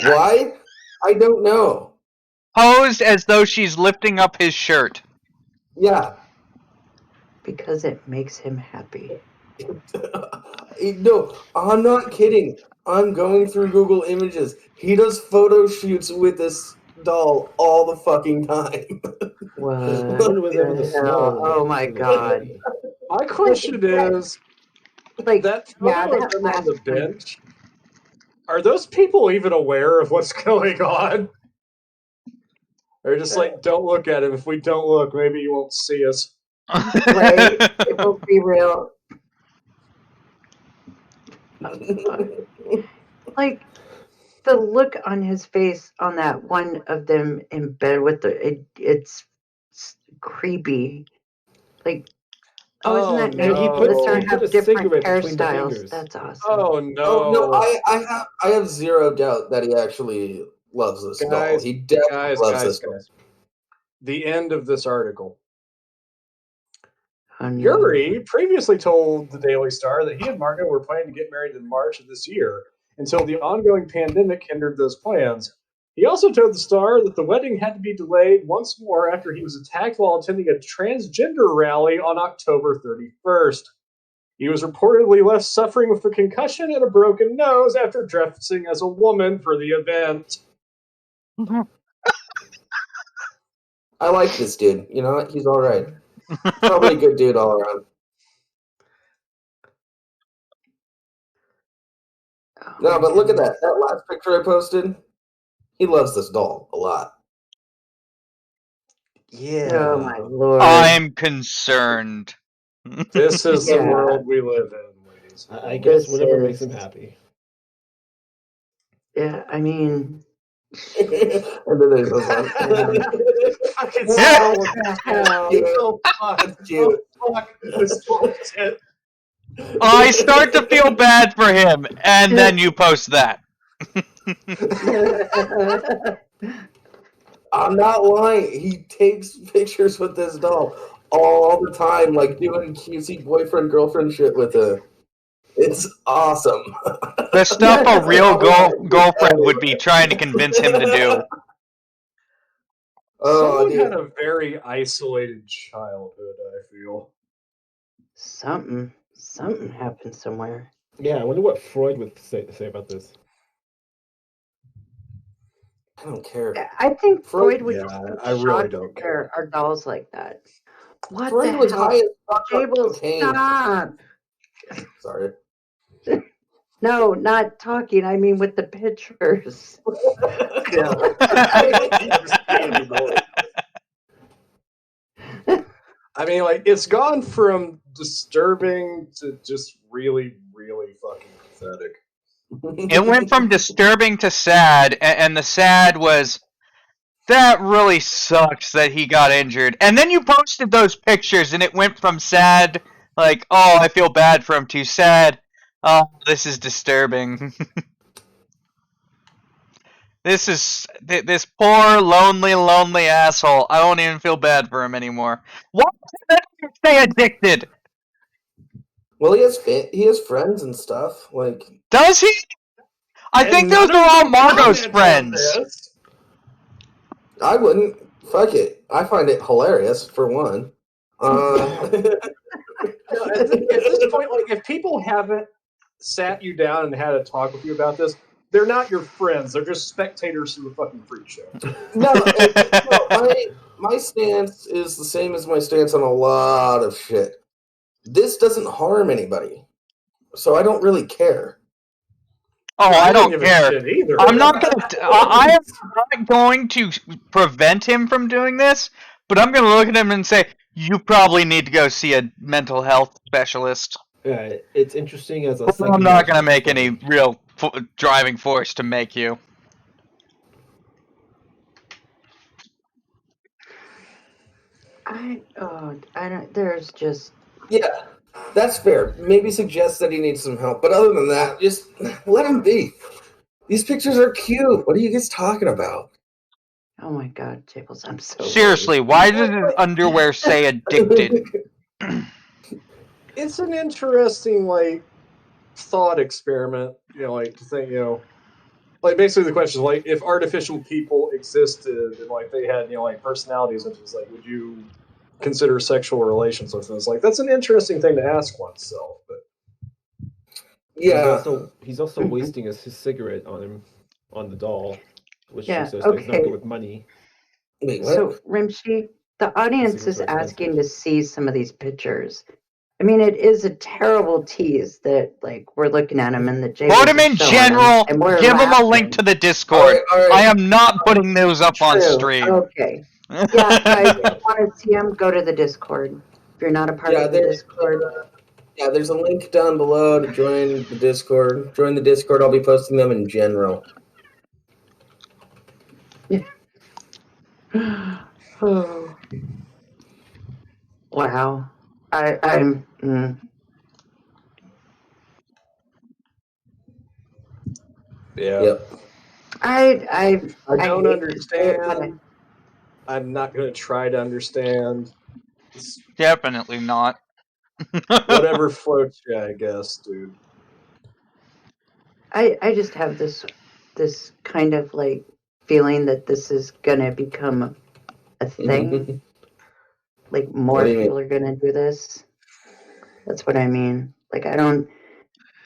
Why? I don't know. Posed as though she's lifting up his shirt. Yeah. because it makes him happy. No, I'm not kidding. I'm going through Google Images. He does photo shoots with this doll all the fucking time. What? I wonder whether with the the hell? smell. Oh my God. My question is, that photo of them on the bench, are those people even aware of what's going on? Or just don't look at him. If we don't look, maybe you won't see us. Right? It will be real. the look on his face on that one of them in bed with it's creepy. Like, oh, isn't that nice? And he Let's put have a different cigarette between the hairstyles. fingers. That's awesome. Oh no! Oh no, I have zero doubt that he actually loves this doll. He definitely loves this doll. The end of this article. Oh, no. Yuri previously told the Daily Star that he and Margot were planning to get married in March of this year until the ongoing pandemic hindered those plans. He also told the Star that the wedding had to be delayed once more after he was attacked while attending a transgender rally on October 31st. He was reportedly left suffering with a concussion and a broken nose after dressing as a woman for the event. I like this dude. You know what? He's all right. Probably a good dude all around. Oh, No, but look at that. That last picture I posted. He loves this doll a lot. Yeah. Oh my lord! I'm concerned. This is the Yeah. world we live in, ladies. I guess This whatever is- makes him happy. Yeah, I mean, And then there's this one. Fucking wow, so what the hell? That's cute. Fuck this bullshit. I start to feel bad for him, and then you post that. I'm not lying. He takes pictures with this doll all the time, like doing cutesy boyfriend-girlfriend shit with her. It's awesome. The stuff a real girlfriend would be trying to convince him to do. Oh, Someone dude. had a very isolated childhood, I feel. Something happened somewhere. Yeah, I wonder what Freud would say about this. I don't care. I think Freud would Yeah, just be I really shocked don't that care. there are dolls like that. What Freud the was hell? high as fuck on Jable, cocaine. stop! Sorry. No, not talking. I mean with the pictures. I mean, like, it's gone from disturbing to just really, really fucking pathetic. It went from disturbing to sad, and the sad was, that really sucks that he got injured. And then you posted those pictures, and it went from sad, like, oh, I feel bad for him, to sad, oh, this is disturbing. This poor, lonely asshole. I don't even feel bad for him anymore. Why does he stay addicted? Well, he has friends and stuff. Like, Does he? I think those are all Margot's friends. I wouldn't. Fuck it. I find it hilarious, for one. At this point, like, if people haven't sat you down and had a talk with you about this, they're not your friends. They're just spectators to the fucking freak show. No, my stance is the same as my stance on a lot of shit. This doesn't harm anybody, so I don't really care. Oh, I don't give a care. shit either. I'm not gonna. I am not going to prevent him from doing this, but I'm gonna look at him and say, "You probably need to go see a mental health specialist." Yeah, it's interesting as a. But I'm not gonna psychological make any study. real driving force to make you. I don't. There's just Yeah, that's fair. Maybe suggest that he needs some help, but other than that, just let him be. These pictures are cute. What are you guys talking about? oh my god, Jables, I'm so Seriously, why does his underwear say addicted? It's an interesting, like, thought experiment, like, to think, like, basically the question is, like, if artificial people existed and, like, they had, like, personalities, and it's like, would you consider sexual relations with them? It's like, that's an interesting thing to ask oneself, but Yeah, He's also wasting his cigarette on the doll, which Yeah, he says is not okay. good with money. wait, what? So, Rimshee, the audience Cigarettes is are expensive. asking to see some of these pictures. I mean, it is a terrible tease that, like, we're looking at them and the Jables Put him are in showing general. and we're Give him a laughing. link to the Discord. All right. I am not putting those up on True. stream. Okay. Yeah, guys, if you want to see them, go to the Discord. If you're not a part Yeah, of the Discord, there's a link down below to join the Discord. Join the Discord. I'll be posting them in general. Oh. Wow. I'm. Yeah. Yep. I don't hate to say it, but understand. I'm not going to try to understand. It's Definitely not. whatever floats you, I guess, dude. I just have this kind of like feeling that this is gonna become a thing. Like more What do you mean? people are gonna do this. That's what I mean. Like I don't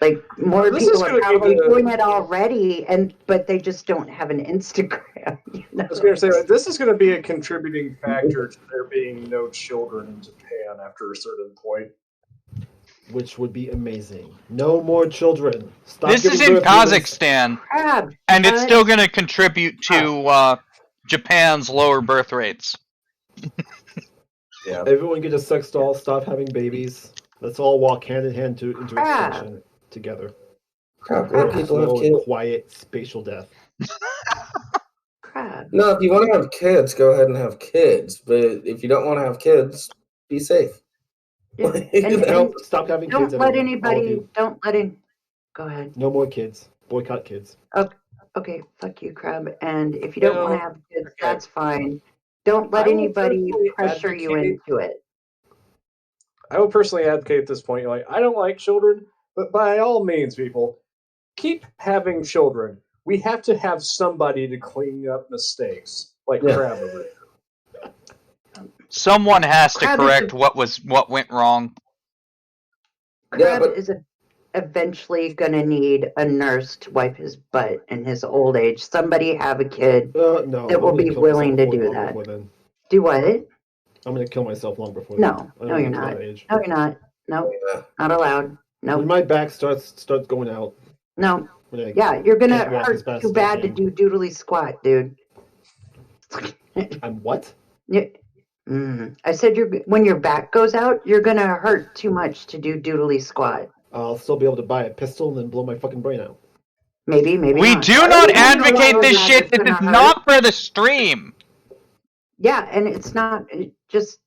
like more This is people are gonna be probably the- doing it already, but they just don't have an Instagram. You know? I was going to say, this is going to be a contributing factor to there being no children in Japan after a certain point. Which would be amazing. No more children. Stop This is giving in birth, humans. Kazakhstan, Crap, and it's but- still going to contribute to Japan's lower birth rates. Yeah. Everyone get a sex doll. Stop having babies. Let's all walk hand in hand into Crap. extinction together. Crap, Or let people have slow kids. and quiet spatial death. crap. No, if you want to have kids, go ahead and have kids. But if you don't want to have kids, be safe. Yeah, and No, stop having don't kids. let everyone. All of anybody. you. Don't let in. Go ahead. No more kids. Boycott kids. Okay, fuck you, Crab. And if you don't want to Well, have kids, okay. that's fine. Don't let I will anybody personally pressure you advocate- into it. I will personally advocate at this point, like, I don't like children, but by all means, people, keep having children. We have to have somebody to clean up mistakes, like Yeah. Crab over here. Someone has to Crab is correct what went wrong. Yeah, Crab but- is eventually going to need a nurse to wipe his butt in his old age. Somebody have a kid No. that I'm will gonna be kill willing to myself do long that. before then. Do what? I'm gonna kill myself long before No, then. I no, don't you're want to not. that age. No, you're not. No, Yeah. not allowed. When No, my back starts going out. no. When I Yeah, you're gonna can't walk as hurt fast too as I bad to can. do doodly squat, dude. I'm what? Yeah. I said when your back goes out, you're gonna hurt too much to do doodly squat. I'll still be able to buy a pistol and then blow my fucking brain out. Maybe We not. do I not don't know advocate whether this that shit. is This gonna is hurt. not for the stream. Yeah, and it's not. Just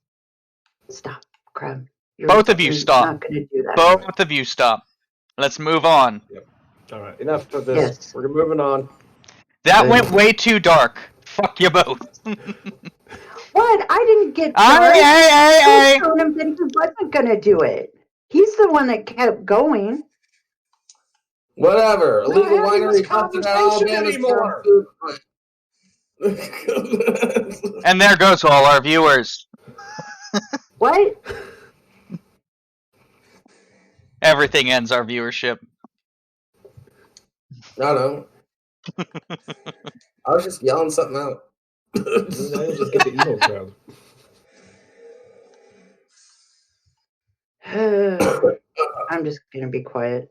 stop, Crab. Both of you you're stop. not gonna do that. Both of you stop. Let's move on. All right. Enough of this. Yes. We're moving on. That Hey. went way too dark. Fuck you both. What? I didn't get Hey, dark. hey, hey, I hey. told him that he wasn't gonna do it. He's the one that kept going. Whatever. We're not Illegal having winery this busted at conversation Alabama's anymore. food. And there goes all our viewers. What? Everything ends our viewership. I don't know. I was just yelling something out. Now you'll just get the emo crowd. I'm just gonna be quiet.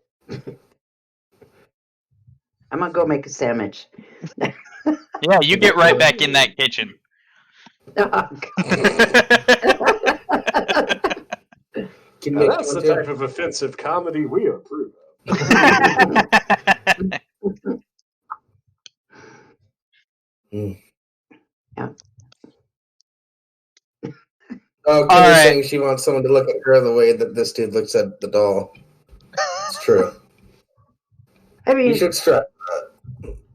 I'm gonna go make a sandwich. Yeah, you get right back in that kitchen. Can Now, make that's the one too. type of offensive comedy we approve of. Oh, All Kimmy's right. saying she wants someone to look at her the way that this dude looks at the doll. It's true. I You mean, should stress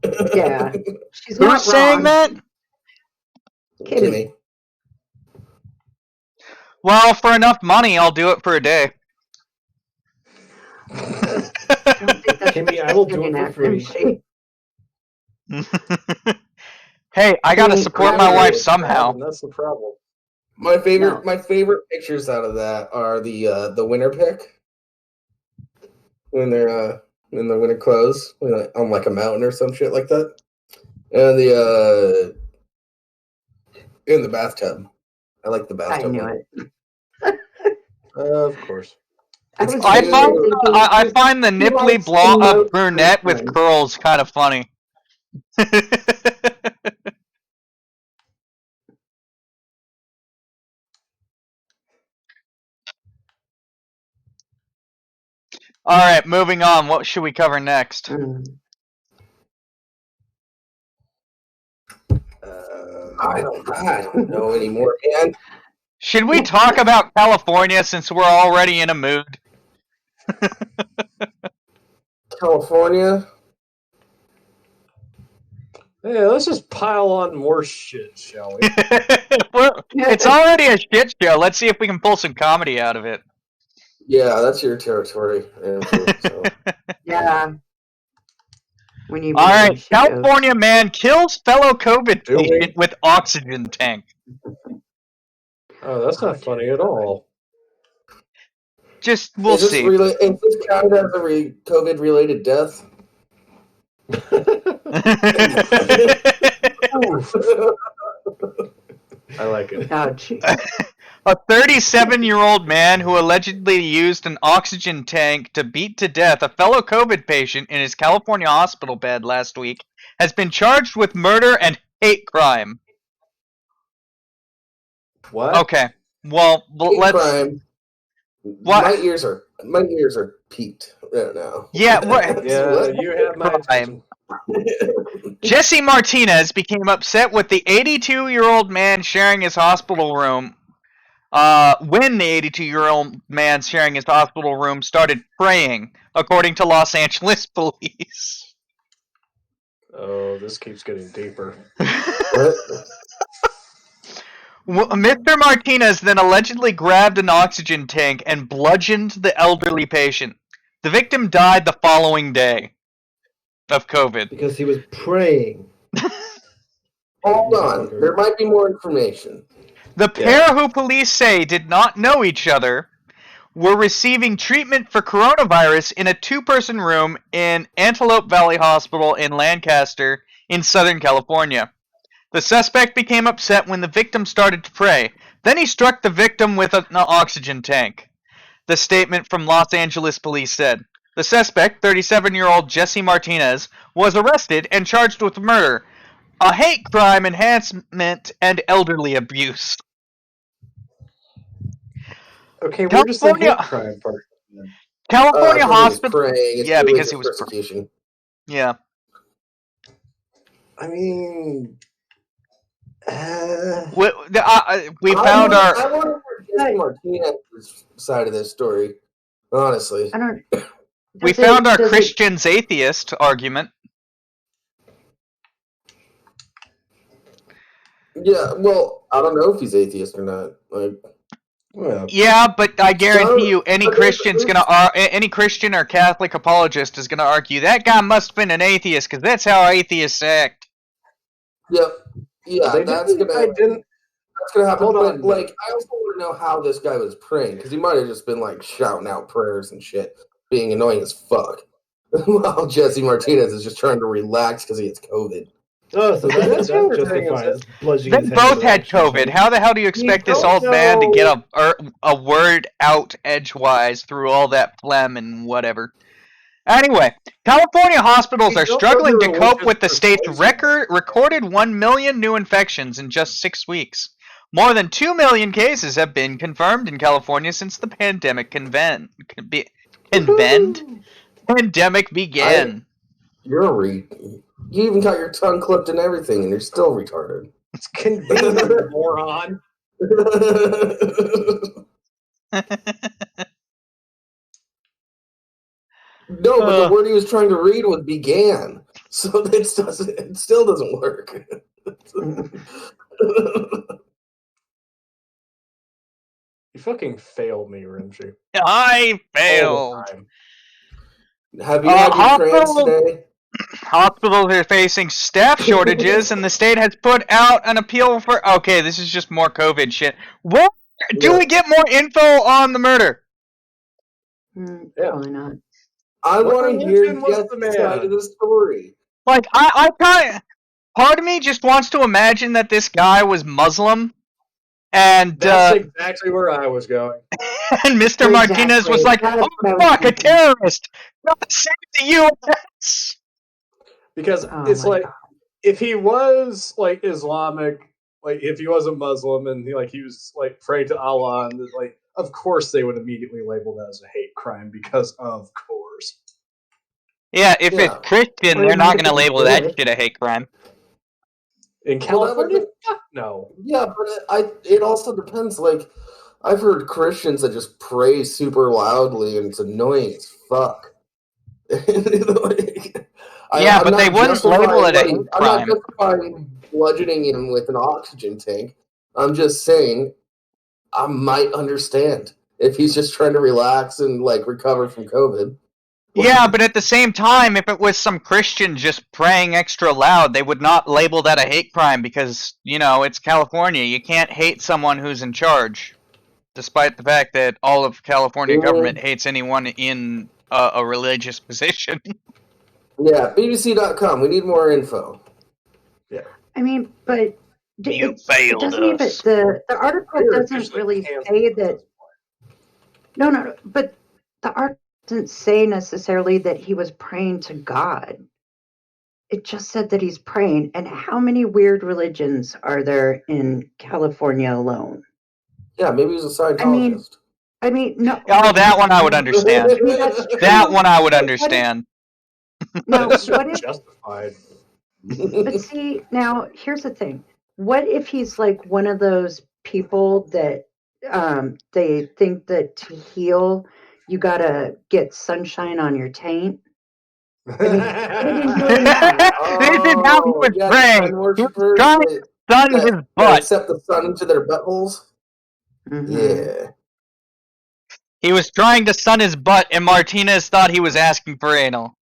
that. yeah, she's not Who's saying wrong. that? Kimmy. Kimmy. Well, for enough money, I'll do it for a day. I don't think that's Kimmy, I will do it getting for at, free. Rimshee. Hey, I gotta Kimmy, support Crab my is- wife somehow. And that's the problem. My favorite No. my favorite pictures out of that are the winter pic. When they're in the winter clothes, on like a mountain or some shit like that. And the in the bathtub. I like the I bathtub knew one. it. Of course. I It's was I cute. find thinking I find the he nipply likes the notes brunette with one. curls kind of funny. All right, moving on. What should we cover next? Mm. I don't know anymore, man. Should we talk about California since we're already in a mood? California. Yeah, let's just pile on more shit, shall we? Well, it's already a shit show. Let's see if we can pull some comedy out of it. Yeah, that's your territory, Andrew. So. Yeah. We need All more right, shit California man kills fellow COVID Do we? patient with oxygen tank. Oh, that's not funny at all. We'll Is see. Is this counted as a COVID-related death? I like it. Oh, jeez. A 37-year-old man who allegedly used an oxygen tank to beat to death a fellow COVID patient in his California hospital bed last week has been charged with murder and hate crime. What? Okay, well, Hate let's. crime. What? My ears are peaked right now. Yeah, what? Yeah, you have my attention. Jesse Martinez became upset with the 82-year-old man sharing his hospital room. When the 82-year-old man sharing his hospital room started praying, according to Los Angeles police. Oh, this keeps getting deeper. What? Mr. Martinez then allegedly grabbed an oxygen tank and bludgeoned the elderly patient. The victim died the following day of COVID. Because he was praying. Hold on. There might be more information. The pair, who police say did not know each other, were receiving treatment for coronavirus in a two-person room in Antelope Valley Hospital in Lancaster in Southern California. The suspect became upset when the victim started to pray. Then he struck the victim with an oxygen tank. The statement from Los Angeles police said. The suspect, 37-year-old Jesse Martinez, was arrested and charged with murder, a hate crime enhancement, and elderly abuse. Okay, we're just the hate crime part. California hospital. It's Yeah, because he religious was persecution. Yeah. I mean, we found our. I want to hear Jesse Martinez's side of this story. Honestly, I don't. We found our Christians atheist argument. Yeah, well, I don't know if he's atheist or not. Like, well, yeah, but I guarantee you, any Christian or Catholic apologist is gonna argue that guy must have been an atheist because that's how atheists act. yeah, that's gonna happen. Hold on, but like, I also want to know how this guy was praying because he might have just been like shouting out prayers and shit, being annoying as fuck. While Jesse Martinez is just trying to relax because he has COVID. Oh, so that justifies bludgeoning his They head both with had an oxygen COVID. How the hell do you expect this old man to get a word out edgewise through all that phlegm and whatever? Anyway, California hospitals are struggling to cope with the state's recorded 1 million new infections in just 6 weeks. More than 2 million cases have been confirmed in California since the pandemic began. You even got your tongue clipped and everything, and you're still retarded. It's convenient, moron. No, but the word he was trying to read was began, so it still doesn't work. You fucking failed me, Rimshee. I failed. Have you had your trans today? Hospitals are facing staff shortages, and the state has put out an appeal for. Okay, this is just more COVID shit. Where do we get more info on the murder? Probably not. I want to hear Jess's side of the story. Like, I kind of. Part of me just wants to imagine that this guy was Muslim, and that's exactly where I was going. And Mr. Martinez was like, "Oh fuck, a terrorist! Not save the U.S." Because it's like, if he was like Islamic, like if he was a Muslim and he was like praying to Allah, and like, of course they would immediately label that as a hate crime because of course. Yeah, if it's Christian, they're not going to label that shit a hate crime. In California, fuck no. Yeah, but it also depends. Like, I've heard Christians that just pray super loudly, and it's annoying as fuck. Like, Yeah, I'm but they not wouldn't label it a hate I'm not crime. justifying bludgeoning him with an oxygen tank. I'm just saying I might understand if he's just trying to relax and like recover from COVID. Yeah, but at the same time, if it was some Christian just praying extra loud, they would not label that a hate crime because, you know, it's California. You can't hate someone who's in charge, despite the fact that all of California government hates anyone in a religious position. Yeah, BBC.com. We need more info. I mean, but You it failed doesn't even us. the article They're doesn't officially really canceled say at that. this No, but the article doesn't say necessarily that he was praying to God. It just said that he's praying. And how many weird religions are there in California alone? Yeah, maybe he's a Scientologist. I mean, no. Oh, that one I would understand. I mean, that's true. That one I would But understand. Now, That's what if? justified. But see, now here's the thing. What if he's like one of those people that they think that to heal you gotta get sunshine on your taint? I mean, he could have been doing that. This is how he was yeah, praying. sun He was worshippers trying to sun his that butt. accept the sun into their buttholes. Mhm. Yeah. He was trying to sun his butt, and Martinez thought he was asking for anal.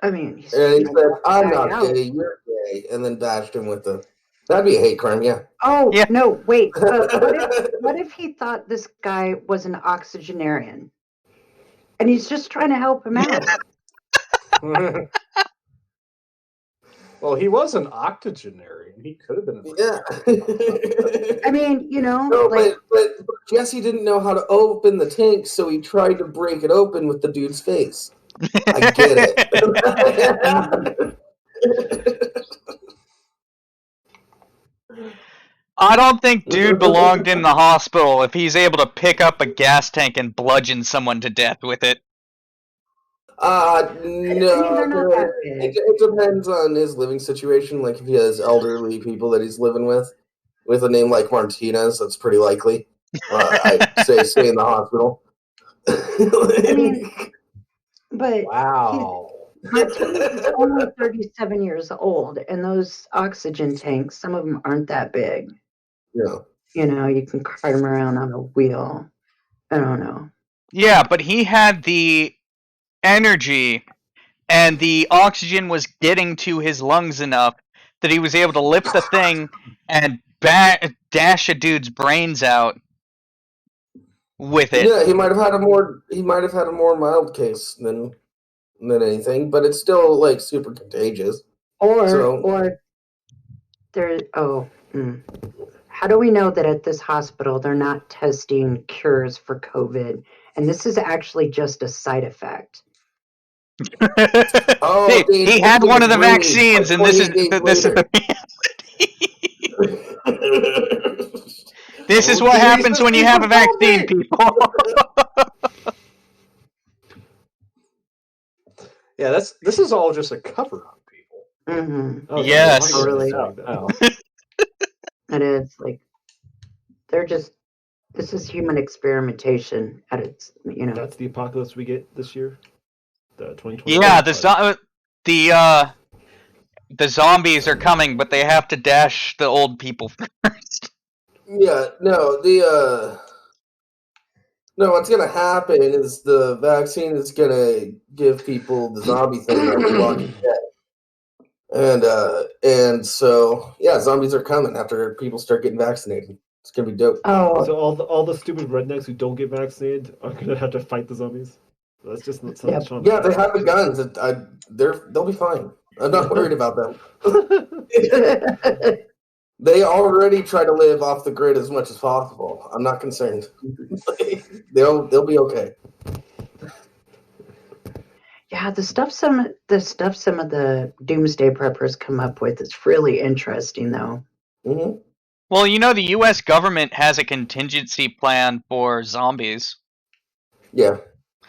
I mean, he's And he trying to said, help the I'm guy not out. gay, you're gay. And then bashed him with the. That'd be a hate crime, yeah. Oh Yeah. no, wait. What if he thought this guy was an oxygenarian, and he's just trying to help him out? Well, he was an octogenarian. He could have been. Yeah. I mean, you know, No, like but Jesse didn't know how to open the tank, so he tried to break it open with the dude's face. I get it. I don't think dude belonged in the hospital if he's able to pick up a gas tank and bludgeon someone to death with it. I mean, they're not that it, big. it depends on his living situation. Like if he has elderly people that he's living with a name like Martinez, that's pretty likely. I'd say stay in the hospital. I mean, but Wow. Martinez is only 37 years old, and those oxygen tanks, some of them aren't that big. Yeah. You know, you can cart them around on a wheel. I don't know. Yeah, but he had the energy, and the oxygen was getting to his lungs enough that he was able to lift the thing and dash a dude's brains out with it. Yeah, he might have had a more mild case than anything, but it's still like super contagious. Or there. How do we know that at this hospital they're not testing cures for COVID, and this is actually just a side effect? Oh, he had one of the vaccines, and this is the this is what happens when you have a vaccine, people. Yeah, this is all just a cover on people. Mm-hmm. Oh, Yes. Totally. Oh. It is like they're just. This is human experimentation at its. You know. That's the apocalypse we get this year. The 2020. Yeah, the zombies are coming, but they have to dash the old people first. Yeah, no, no, what's gonna happen is the vaccine is gonna give people the zombie thing like The Walking Dead. And so yeah, zombies are coming after people start getting vaccinated. It's gonna be dope. Oh, So all the stupid rednecks who don't get vaccinated are gonna have to fight the zombies. That's just not Yep. Sean. Yeah, they have the guns. They'll be fine. I'm not worried about them. They already try to live off the grid as much as possible. I'm not concerned. They'll be okay. yeah, the stuff some of the doomsday preppers come up with is really interesting, though. Mm-hmm. Well, you know, the U.S. government has a contingency plan for zombies. Yeah.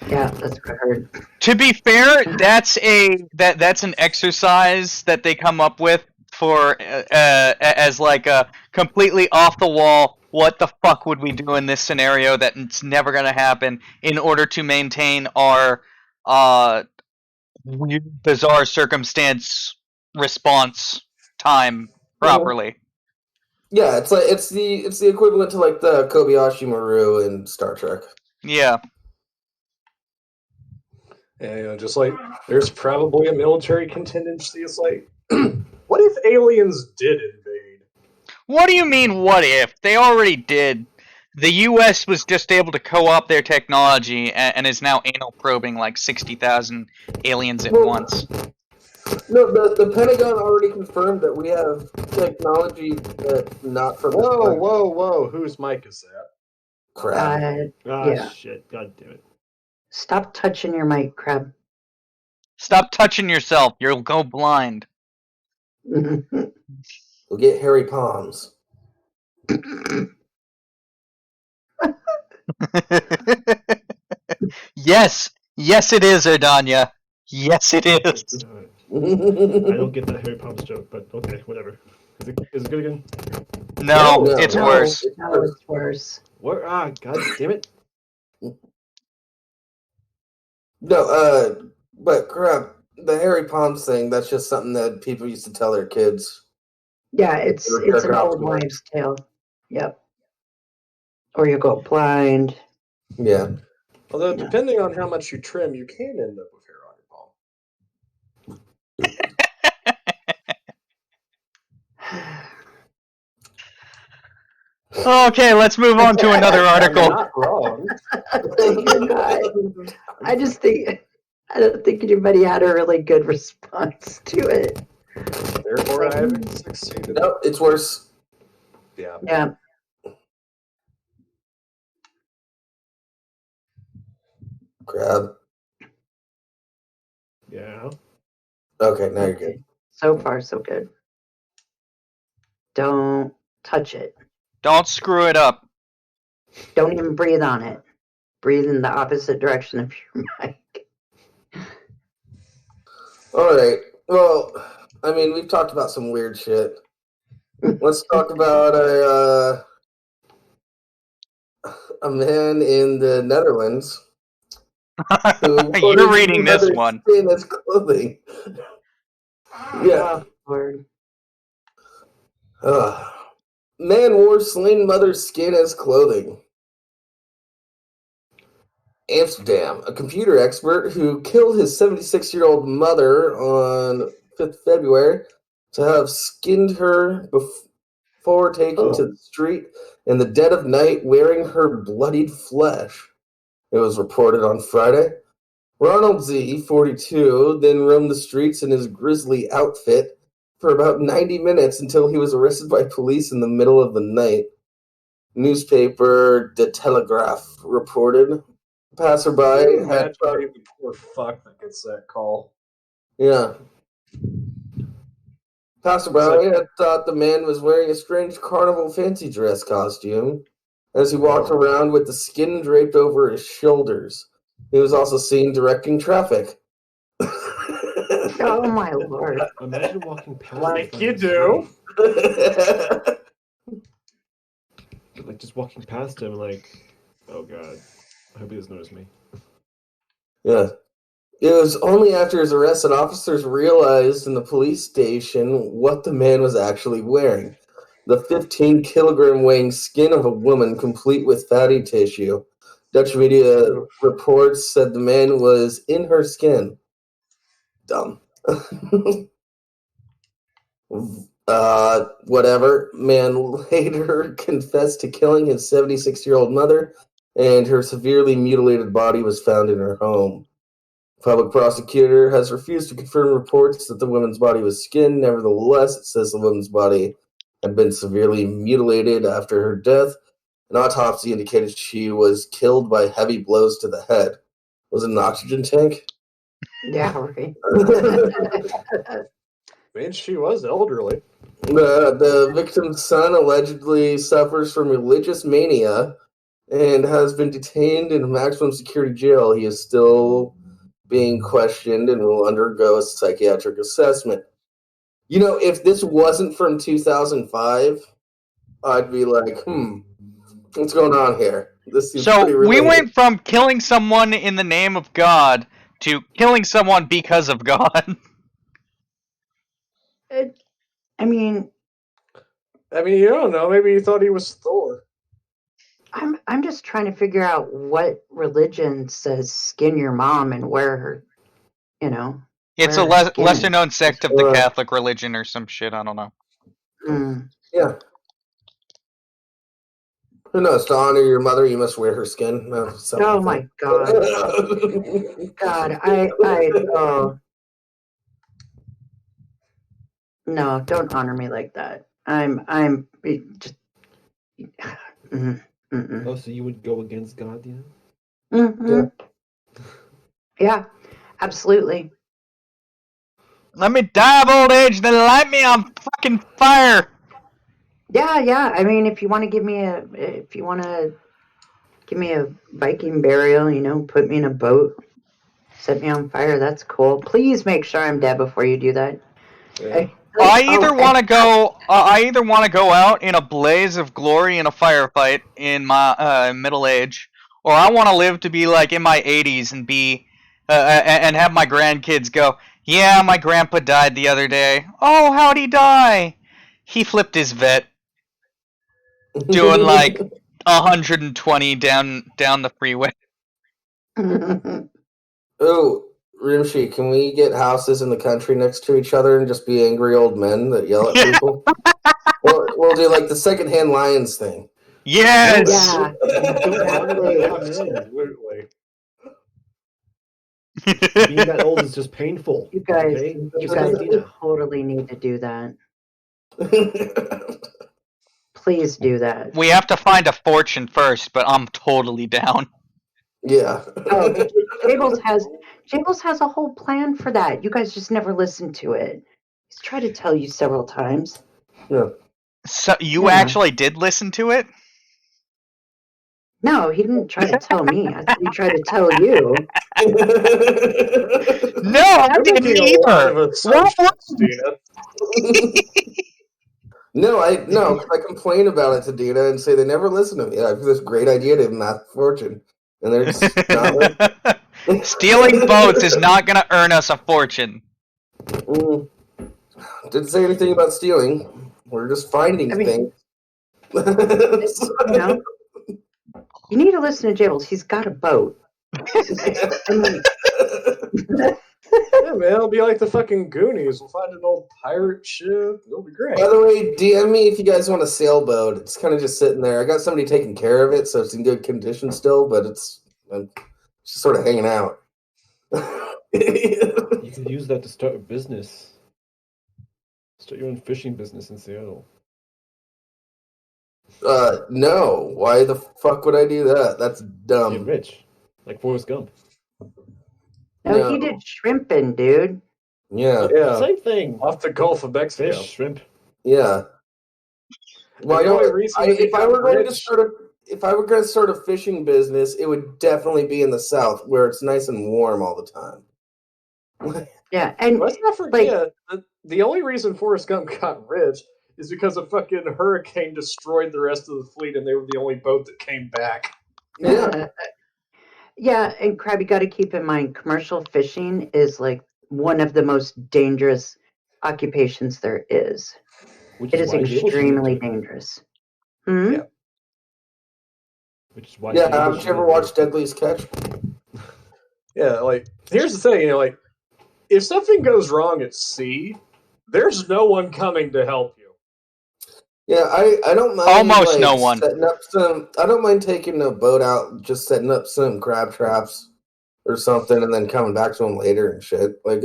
Yeah, that's what I heard. To be fair, that's an exercise that they come up with for as like a completely off the wall. What the fuck would we do in this scenario that it's never gonna happen in order to maintain our weird, bizarre circumstance response time properly? Yeah, it's like it's the equivalent to like the Kobayashi Maru in Star Trek. Yeah. And just like there's probably a military contingency. It's like, what if aliens did invade? What do you mean, what if? They already did. The U.S. was just able to co-opt their technology and is now anal probing like 60,000 aliens at once. No, the Pentagon already confirmed that we have technology that's not from. Whoa! Whose mic is that? Crap. Yeah. Shit. God damn it. Stop touching your mic, Crab. Stop touching yourself. You'll go blind. We'll get hairy palms. Yes, it is, Erdanya. Yes, it is. I don't get that Harry Potter joke, but okay, whatever. Is it good again? No, No, it's no. worse. No, it's worse. What? Ah, god damn it. No, but crap, the hairy palms thing, that's just something that people used to tell their kids. Yeah, it's an old wives' tale. Yep. Or you go blind. Yeah. Although, depending on how much you trim, you can end up with hair on your palm. Okay, let's move on to another article. I'm not wrong. You're not. I don't think anybody had a really good response to it. Therefore, I haven't succeeded. No, it's worse. Yeah. Yeah. Crab. Yeah. Okay, now you're good. So far, so good. Don't touch it. Don't screw it up. Don't even breathe on it. Breathe in the opposite direction of your mic. All right. Well, I mean, we've talked about some weird shit. Let's talk about a man in the Netherlands who You're reading this one. skin as clothing. Yeah. Oh, Lord. Man wore slain mother's skin as clothing. Amsterdam, a computer expert who killed his 76-year-old mother on 5th February to have skinned her before taking to the street in the dead of night wearing her bloodied flesh. It was reported on Friday. Ronald Z, 42, then roamed the streets in his grisly outfit for about 90 minutes until he was arrested by police in the middle of the night. Newspaper De Telegraaf reported. Passerby had the poor fuck that gets that call. Yeah. Passerby had thought the man was wearing a strange carnival fancy dress costume as he walked around with the skin draped over his shoulders. He was also seen directing traffic. Oh, my Lord. Imagine walking past Like you do. Like just walking past him, like, oh god, I hope he doesn't notice me. Yeah. It was only after his arrest that officers realized in the police station what the man was actually wearing. The 15-kilogram weighing skin of a woman complete with fatty tissue. Dutch media reports said the man was in her skin. Dumb. Whatever. Man later confessed to killing his 76-year-old mother, and her severely mutilated body was found in her home. Public prosecutor has refused to confirm reports that the woman's body was skinned. Nevertheless, it says the woman's body had been severely mutilated after her death. An autopsy indicated she was killed by heavy blows to the head. Was it an oxygen tank? Yeah, right. I mean, she was elderly. The victim's son allegedly suffers from religious mania and has been detained in a maximum security jail. He is still being questioned and will undergo a psychiatric assessment. You know, if this wasn't from 2005, I'd be like, what's going on here? This seems So pretty we related. went from killing someone in the name of God to killing someone because of God. I mean, you don't know. Maybe you thought he was Thor. I'm just trying to figure out what religion says skin your mom and wear her, you know. It's a wear her skin. lesser known sect of the Uh, Catholic religion or some shit. I don't know. Yeah. Who knows? To honor your mother, you must wear her skin. Oh my God. God, oh. No, don't honor me like that. I'm just. Oh, so you would go against God, yeah? Yeah, absolutely. Let me die of old age, then light me on fucking fire. Yeah. I mean, if you want to give me a Viking burial, put me in a boat, set me on fire. That's cool. Please make sure I'm dead before you do that. Yeah. I either want to go out in a blaze of glory in a firefight in my middle age, or I want to live to be like in my 80s and be and have my grandkids go, yeah, my grandpa died the other day. Oh, how'd he die? He flipped his vet doing like 120 down the freeway. Oh, Rimshee, can we get houses in the country next to each other and just be angry old men that yell at people? We'll do like the secondhand lions thing. Yes. Yeah. Absolutely. Absolutely. Being that old is just painful. You guys, okay? you Just guys like Deana. totally need to do that. Please do that. We have to find a fortune first, but I'm totally down. Yeah. Oh, Jables has a whole plan for that. You guys just never listen to it. He's tried to tell you several times. Yeah. So you Yeah. actually did listen to it? No, he didn't try to tell me. I thought he tried to tell you. No, I You're didn't making a lot of either. assumptions, Deana. No, I complain about it to Deana and say they never listen to me. I have this great idea to amass fortune, and they're just not. Stealing boats is not going to earn us a fortune. Didn't say anything about stealing. We're just finding things. You need to listen to Jables. He's got a boat. Yeah, man, it'll be like the fucking Goonies. We'll find an old pirate ship. It'll be great. By the way, DM me if you guys want a sailboat. It's kind of just sitting there. I got somebody taking care of it, so it's in good condition still, but it's just sort of hanging out. You could use that to start a business. Start your own fishing business in Seattle. No. Why the fuck would I do that? That's dumb. Get rich. Like Forrest Gump. No, he did shrimping, dude. Yeah. Same thing. Off the Gulf of Mexico. Fish, shrimp. Yeah. Well, The only reason if I were going to start a fishing business, it would definitely be in the South, where it's nice and warm all the time. Yeah, and let's not forget the only reason Forrest Gump got rich is because a fucking hurricane destroyed the rest of the fleet, and they were the only boat that came back. Yeah. Yeah, and Crab, you got to keep in mind, commercial fishing is like one of the most dangerous occupations there is. It is extremely dangerous. Yeah. Which is why. Yeah, haven't you ever watched Deadliest Catch? Yeah, like here's the thing, if something goes wrong at sea, there's no one coming to help you. Yeah, I don't mind almost no one. I don't mind taking a boat out, just setting up some crab traps or something, and then coming back to them later and shit. Like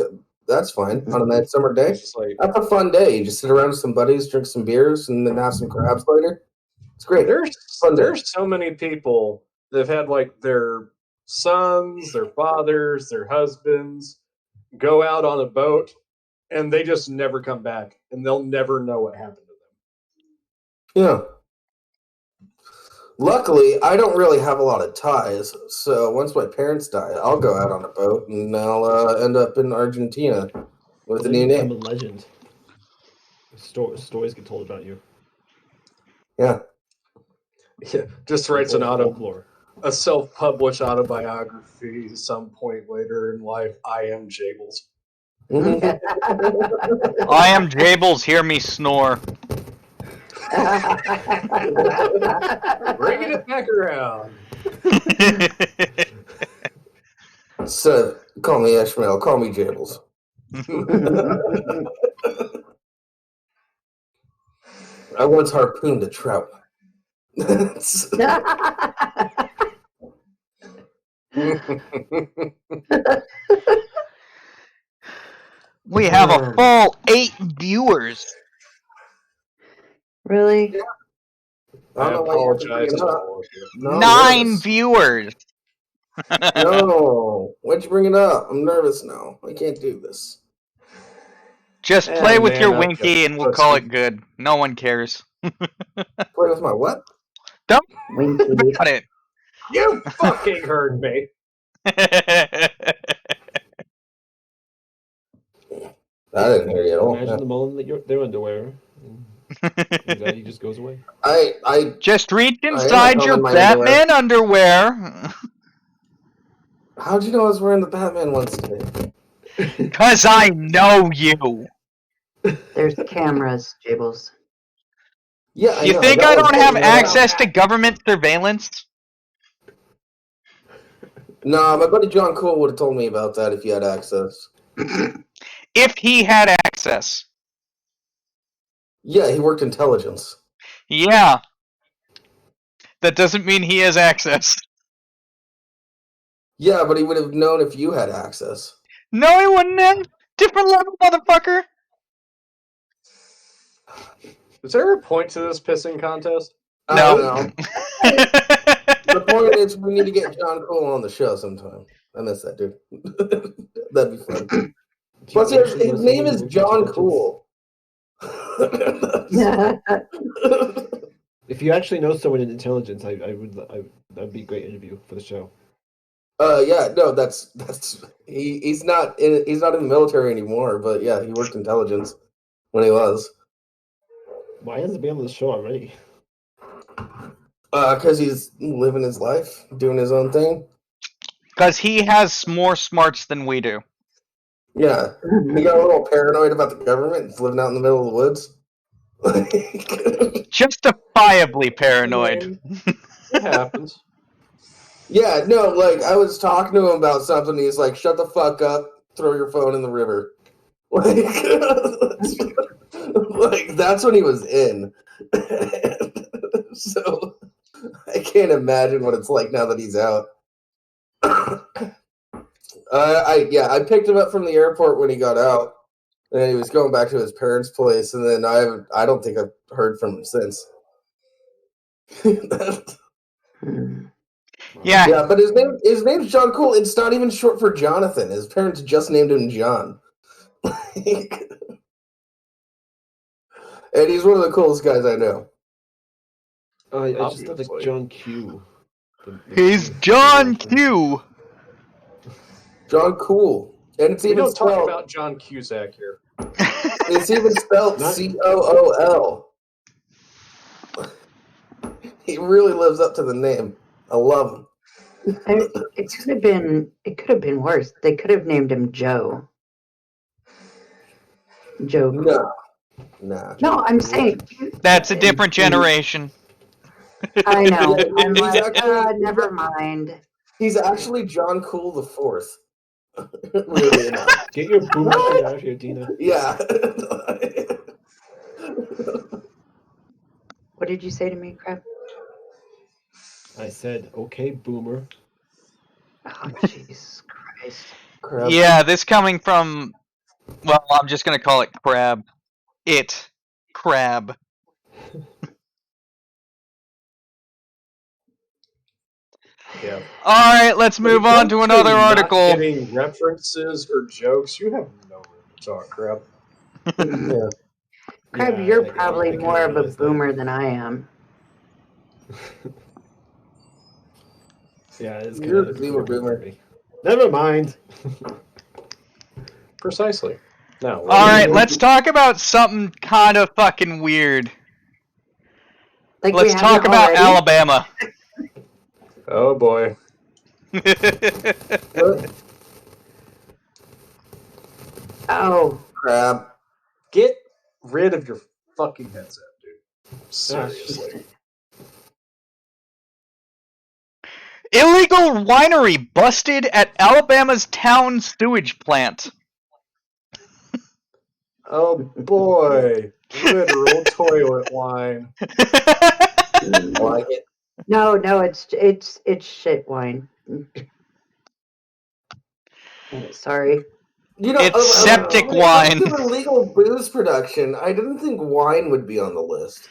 that's fine on a nice summer day. That's a fun day. You just sit around with some buddies, drink some beers, and then have some crabs later. It's great. There's so many people that have had like their sons, their fathers, their husbands go out on a boat, and they just never come back, and they'll never know what happened to them. Yeah. Luckily, I don't really have a lot of ties, so once my parents die, I'll go out on a boat, and I'll end up in Argentina with a new name. A legend. stories get told about you. Yeah. Yeah, just writes Folklore. a self-published autobiography some point later in life. I am Jables. Mhm. I am Jables, hear me snore. Bringing it back around. So, call me Ishmael. Call me Jables. I once harpooned a trout. We have a full 8 viewers. Really? I I don't know why you have to bring apologize it to up. all of you. No, I'm 9 nervous. viewers. No, why'd you bring it up? I'm nervous now. I can't do this. Just play with your man up, winky and we'll pussy. call it good. No one cares. Play with my what? Don't Winky. worry about it. You fucking heard me. I didn't hear you at all. Imagine the moment that their underwear. Anxiety just goes away. I Just reach am inside at your home in my Batman underwear. How'd you know I was wearing the Batman ones today? Cause I know you. There's cameras, Jables. Yeah, I You know. think got I one don't have pointing right out. access to government surveillance? No, my buddy John Cole would have told me about that if he had access. If he had access. Yeah, he worked intelligence. Yeah. That doesn't mean he has access. Yeah, but he would have known if you had access. No, he wouldn't have. Different level, motherfucker. Is there a point to this pissing contest? I No. don't know. The point is, we need to get John Cole on the show sometime. I miss that dude. That'd be fun. Do you Plus, actually know his name someone is who works John intelligence? Cool. If you actually know someone in intelligence, that'd be a great interview for the show. Yeah, no, that's he's not in the military anymore, but yeah, he worked intelligence when he was. Why hasn't he been on the show already? Because he's living his life, doing his own thing. Because he has more smarts than we do. Yeah, he got a little paranoid about the government. He's living out in the middle of the woods. Justifiably paranoid. It happens. Yeah, no, like I was talking to him about something. He's like, "Shut the fuck up! Throw your phone in the river." Like that's when he was in. So I can't imagine what it's like now that he's out. I picked him up from the airport when he got out, and he was going back to his parents' place, and then I don't think I've heard from him since. Yeah. Yeah, but his name's John Cool. It's not even short for Jonathan. His parents just named him John. And he's one of the coolest guys I know. I just thought like Obviously. John Q. He's John Q. John Cool. And it's We even don't talk spelled about John Cusack here. it's even spelled Not- Cool. He really lives up to the name. I love him. It could have been worse. They could have named him Joe. Joe. No. Nah. No, I'm saying. That's a different generation. I know. Yeah, I'm he's like, actually- never mind. He's actually John Cool the Fourth. Really enough. Get your boomer shit out of here, Deana. Yeah. What did you say to me, Crab? I said, okay, boomer. Oh, Jesus Christ. Crap. Yeah, this coming from. Well, I'm just gonna call it Crab. Crab. Yeah. Alright, let's move on to another article. Not getting references or jokes. You have no room to talk crap. Yeah. Crab, Yeah, you're I probably kinda more of a realized that. boomer than I am. Yeah, it's You're kind a boomer. Never mind. Precisely. No. All right, let's talk about something kind of fucking weird. Like Let's talk about Alabama. Oh boy. Oh, Crap. Get rid of your fucking headset, dude. Seriously. Illegal winery busted at Alabama's town sewage plant. Oh boy. Literal toilet wine. Like it. no, it's shit wine. Sorry. You know, It's septic when it comes wine. to illegal booze production, I didn't think wine would be on the list.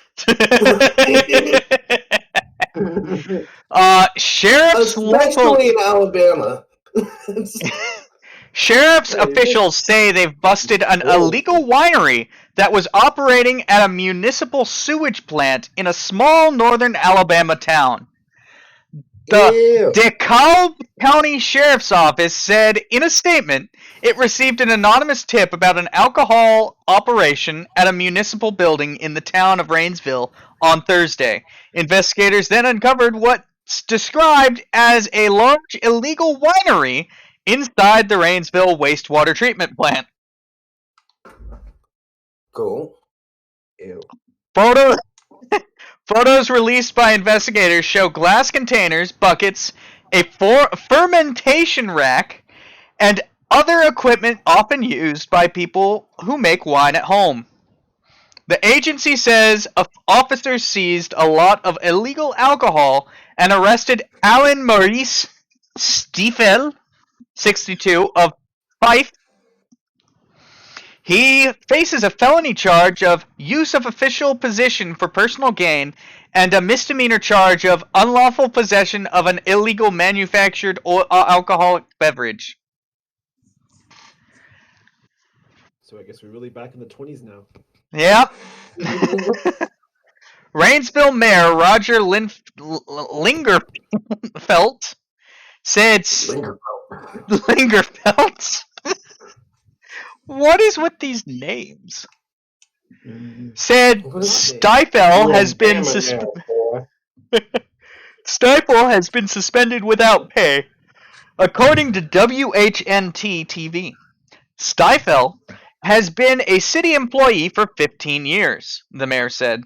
Sheriff's Especially in Alabama. Sheriff's Hey, officials say they've busted an illegal winery that was operating at a municipal sewage plant in a small northern Alabama town. The DeKalb County Sheriff's Office said in a statement it received an anonymous tip about an alcohol operation at a municipal building in the town of Rainsville on Thursday. Investigators then uncovered what's described as a large illegal winery inside the Rainsville wastewater treatment plant. Cool. Ew. Photos released by investigators show glass containers, buckets, a fermentation rack, and other equipment often used by people who make wine at home. The agency says officers seized a lot of illegal alcohol and arrested Alan Maurice Stiefel, 62, of Fife. He faces a felony charge of use of official position for personal gain and a misdemeanor charge of unlawful possession of an illegal manufactured alcoholic beverage. So I guess we're really back in the 20s now. Yep. Rainsville Mayor Roger Lingerfelt said... Lingerfelt? What is with these names? Said Stiefel has been Stiefel has been suspended without pay, according to WHNT TV. Stiefel has been a city employee for 15 years, the mayor said.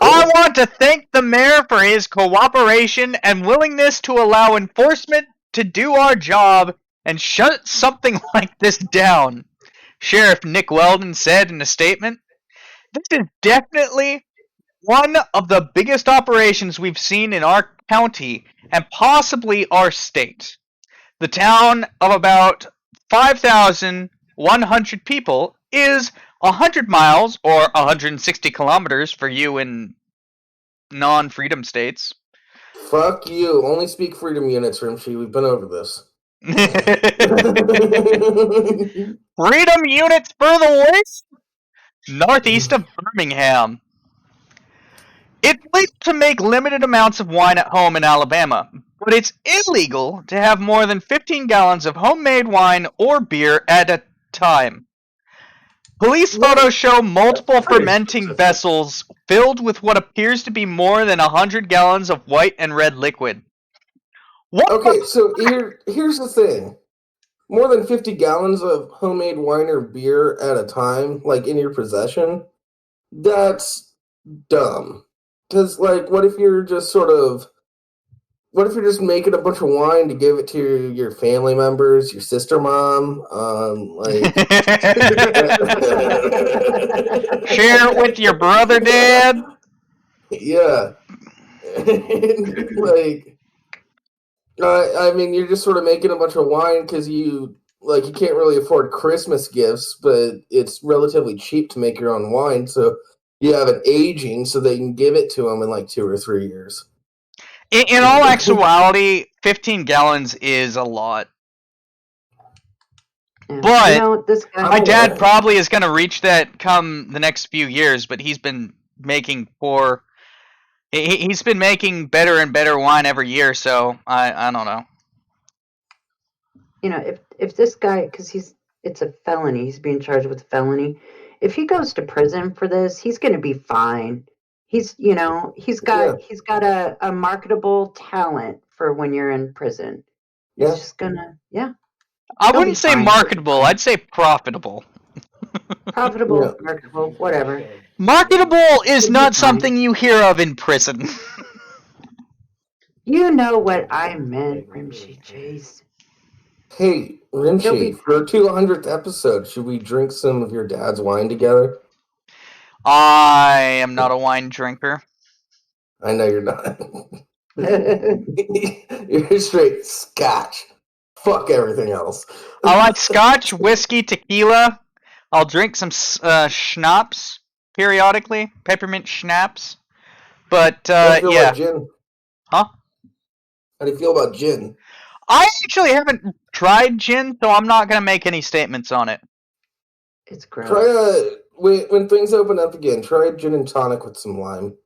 I want to thank the mayor for his cooperation and willingness to allow enforcement to do our job and shut something like this down, Sheriff Nick Weldon said in a statement. This is definitely one of the biggest operations we've seen in our county and possibly our state. The town of about 5,100 people is 100 miles or 160 kilometers for you in non-freedom states. Fuck you. Only speak freedom units, Rimshee. We've been over this. Freedom units for the west, northeast of Birmingham. It's legal to make limited amounts of wine at home in Alabama, but it's illegal to have more than 15 gallons of homemade wine or beer at a time. Police photos show multiple fermenting vessels filled with what appears to be more than 100 gallons of white and red liquid. Okay, so here's the thing. More than 50 gallons of homemade wine or beer at a time, like in your possession, that's dumb. Because, like, what if you're just making a bunch of wine to give it to your family members, your sister mom, share it with your brother, Dad? Yeah. I mean, you're just sort of making a bunch of wine because you can't really afford Christmas gifts, but it's relatively cheap to make your own wine, so you have it aging so they can give it to them in like 2 or 3 years. In all actuality, 15 gallons is a lot. Yeah. But this guy, my dad probably is going to reach that come the next few years, but he's been making he's been making better and better wine every year, so I don't know. if this guy, because it's a felony, he's being charged with a felony. If he goes to prison for this, he's going to be fine. He's got a marketable talent for when you're in prison. He's Yeah. just gonna, yeah, I He'll wouldn't be say fine. marketable. I'd say profitable. profitable, Yeah. marketable, whatever. Marketable is He'll be not fine. something you hear of in prison. You know what I meant, Rimshee Chase. Hey, He'll be Rimshee, for our 200th episode, should we drink some of your dad's wine together? I am not a wine drinker. I know you're not. You're straight scotch. Fuck everything else. I like scotch, whiskey, tequila. I'll drink some schnapps periodically, peppermint schnapps. But How do you feel yeah, about gin? huh? How do you feel about gin? I actually haven't tried gin, so I'm not gonna make any statements on it. It's gross. Try when things open up again. Try a gin and tonic with some lime.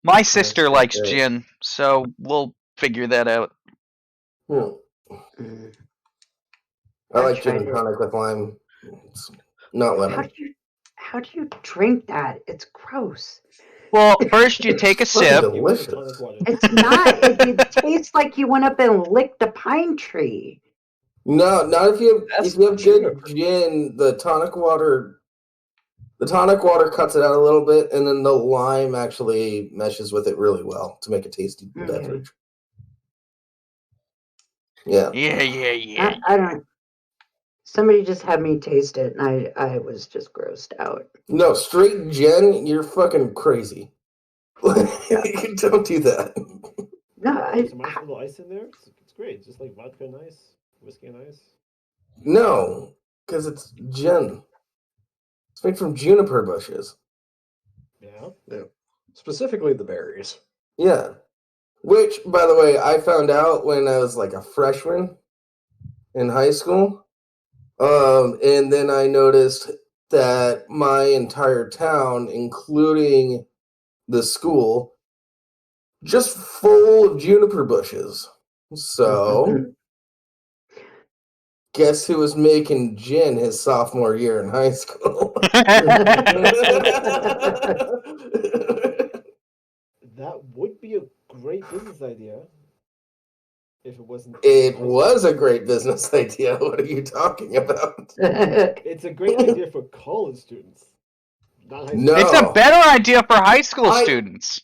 My sister likes great. gin, so we'll figure that out. Hmm. Mm. I I've like gin and tried it. tonic with lime. It's not lemon. How do you drink that? It's gross. Well, first you take a It's fucking sip. delicious. Tonic water. It's not. It tastes like you went up and licked a pine tree. No, not if you have That's good juniper. gin. The tonic water cuts it out a little bit, and then the lime actually meshes with it really well to make a tasty Okay. beverage. Yeah. Yeah. I don't. Somebody just had me taste it, and I was just grossed out. No, straight gin, you're fucking crazy. Don't do that. No, Some ice, little ice in there. It's great. It's just like vodka and ice, whiskey and ice. No, because it's gin. It's made from juniper bushes. Yeah. Specifically the berries. Yeah. Which, by the way, I found out when I was like a freshman in high school. And then I noticed that my entire town, including the school, just full of juniper bushes. So, guess who was making gin his sophomore year in high school? That would be a great business idea if it wasn't. It was a great business idea. What are you talking about? It's a great idea for college students. Not high school. No. It's a better idea for high school students.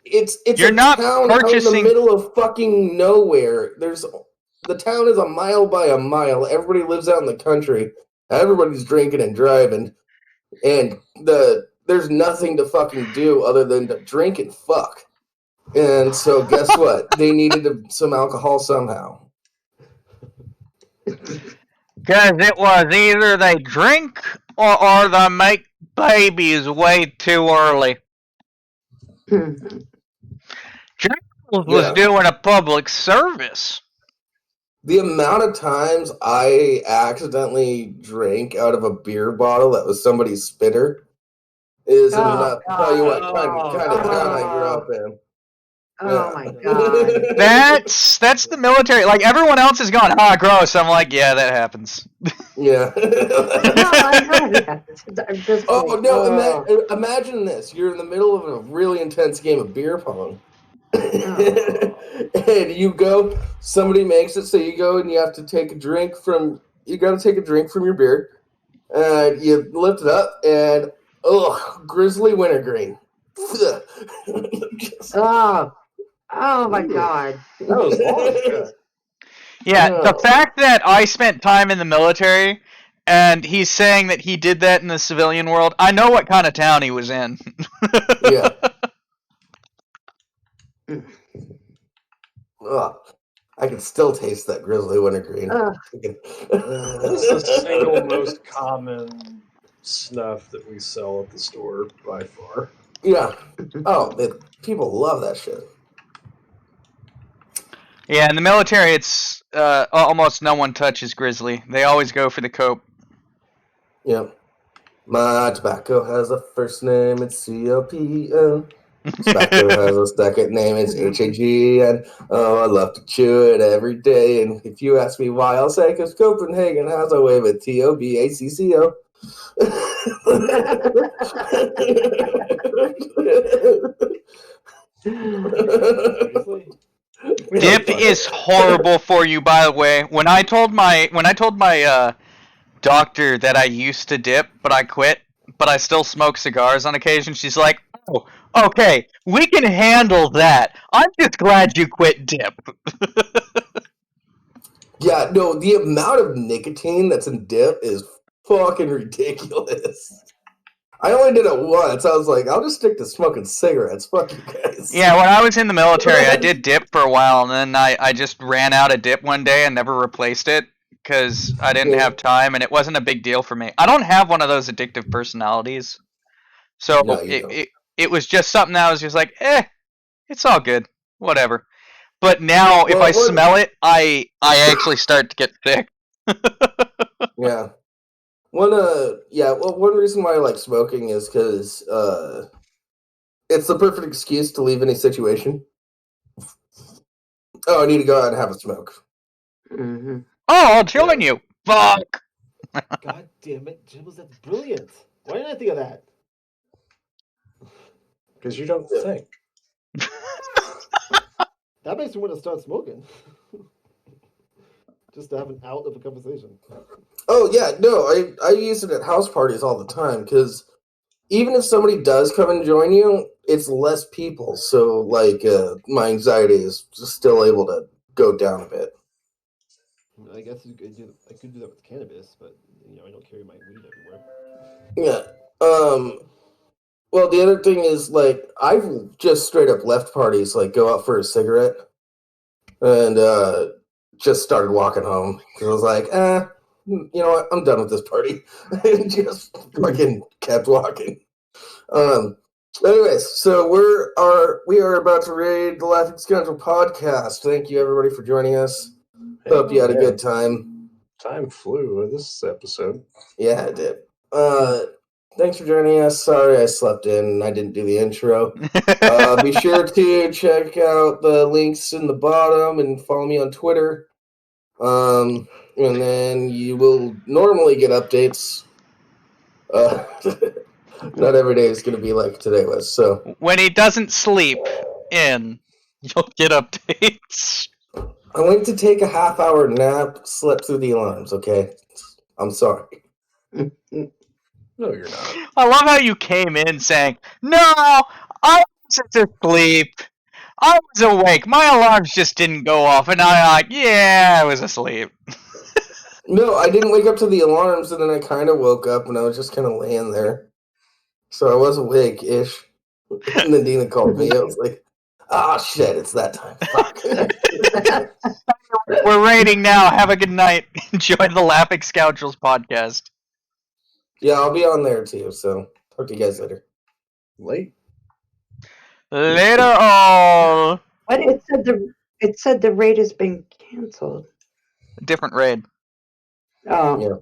It's You're a not town out in the purchasing- middle of fucking nowhere. The town is a mile by a mile. Everybody lives out in the country. Everybody's drinking and driving, and there's nothing to fucking do other than to drink and fuck. And so, guess what? They needed some alcohol somehow. Because it was either they drink or they make babies way too early. Charles was doing a public service. The amount of times I accidentally drank out of a beer bottle that was somebody's spitter is enough to tell you what kind of town I grew up in. Oh my god. That's the military. Like, everyone else is going, gross. I'm like, yeah, that happens. Yeah. No, I know that. I'm just Oh, no, imagine this. You're in the middle of a really intense game of beer pong. And you go, somebody makes it, so you go and you have to take a drink from your beer. And you lift it up, and, grizzly wintergreen. Oh my god. That was long. Yeah, No. the fact that I spent time in the military and he's saying that he did that in the civilian world, I know what kind of town he was in. Yeah. I can still taste that grizzly wintergreen. This is the single most common snuff that we sell at the store by far. Yeah. People love that shit. Yeah, in the military, it's almost no one touches grizzly. They always go for the cope. Yep. My tobacco has a first name, it's COPN. Spectre has a second name. It's HAG, and oh, I love to chew it every day. And if you ask me why, I'll say because Copenhagen has a way with TOBACCO. Seriously? Dip is horrible for you, by the way. When I told my doctor that I used to dip, but I quit, but I still smoke cigars on occasion, she's like, "Oh, okay, we can handle that. I'm just glad you quit dip." Yeah, no, the amount of nicotine that's in dip is fucking ridiculous. I only did it once. I was like, I'll just stick to smoking cigarettes. Fuck you guys. Yeah, when I was in the military, I did dip for a while, and then I just ran out of dip one day and never replaced it because I didn't Yeah. have time, and it wasn't a big deal for me. I don't have one of those addictive personalities, so No, you don't. it was just something that I was just like, it's all good, whatever. But now, if I smell it, I actually start to get sick. Yeah. One reason why I like smoking is because it's the perfect excuse to leave any situation. Oh, I need to go out and have a smoke. Mm-hmm. Oh, I'll join you. Fuck. God damn it, Jibbles, that's brilliant. Why didn't I think of that? Because you don't think. That makes me want to start smoking. Just to have an out of a conversation. Oh yeah, no, I use it at house parties all the time because even if somebody does come and join you, it's less people, so like my anxiety is still able to go down a bit. I guess I could do that with cannabis, but I don't carry my weed everywhere. Yeah. Well, the other thing is like I've just straight up left parties, like go out for a cigarette, and just started walking home because I was like, you know what, I'm done with this party, and just fucking kept walking. Anyways, so we are about to raid the Laughing Scoundrel podcast. Thank you everybody for joining us. Hope you had a good time. Time flew with this episode. Yeah, it did. Thanks for joining us. Sorry I slept in and I didn't do the intro. Be sure to check out the links in the bottom and follow me on Twitter. And then you will normally get updates. Not every day is going to be like today was. So When he doesn't sleep in, you'll get updates. I went to take a half-hour nap, slept through the alarms. Okay, I'm sorry. No, you're not. I love how you came in saying, "No, I wasn't asleep. I was awake. My alarms just didn't go off." And I was asleep. No, I didn't wake up to the alarms, and then I kind of woke up, and I was just kind of laying there. So I was awake-ish. And then Deana called me. I was like, shit, it's that time. Fuck. We're raiding now. Have a good night. Enjoy the Laughing Scoundrels podcast. Yeah, I'll be on there too, so talk to you guys later. Late. Later all. But it said the raid has been canceled. Different raid. Oh. Yeah.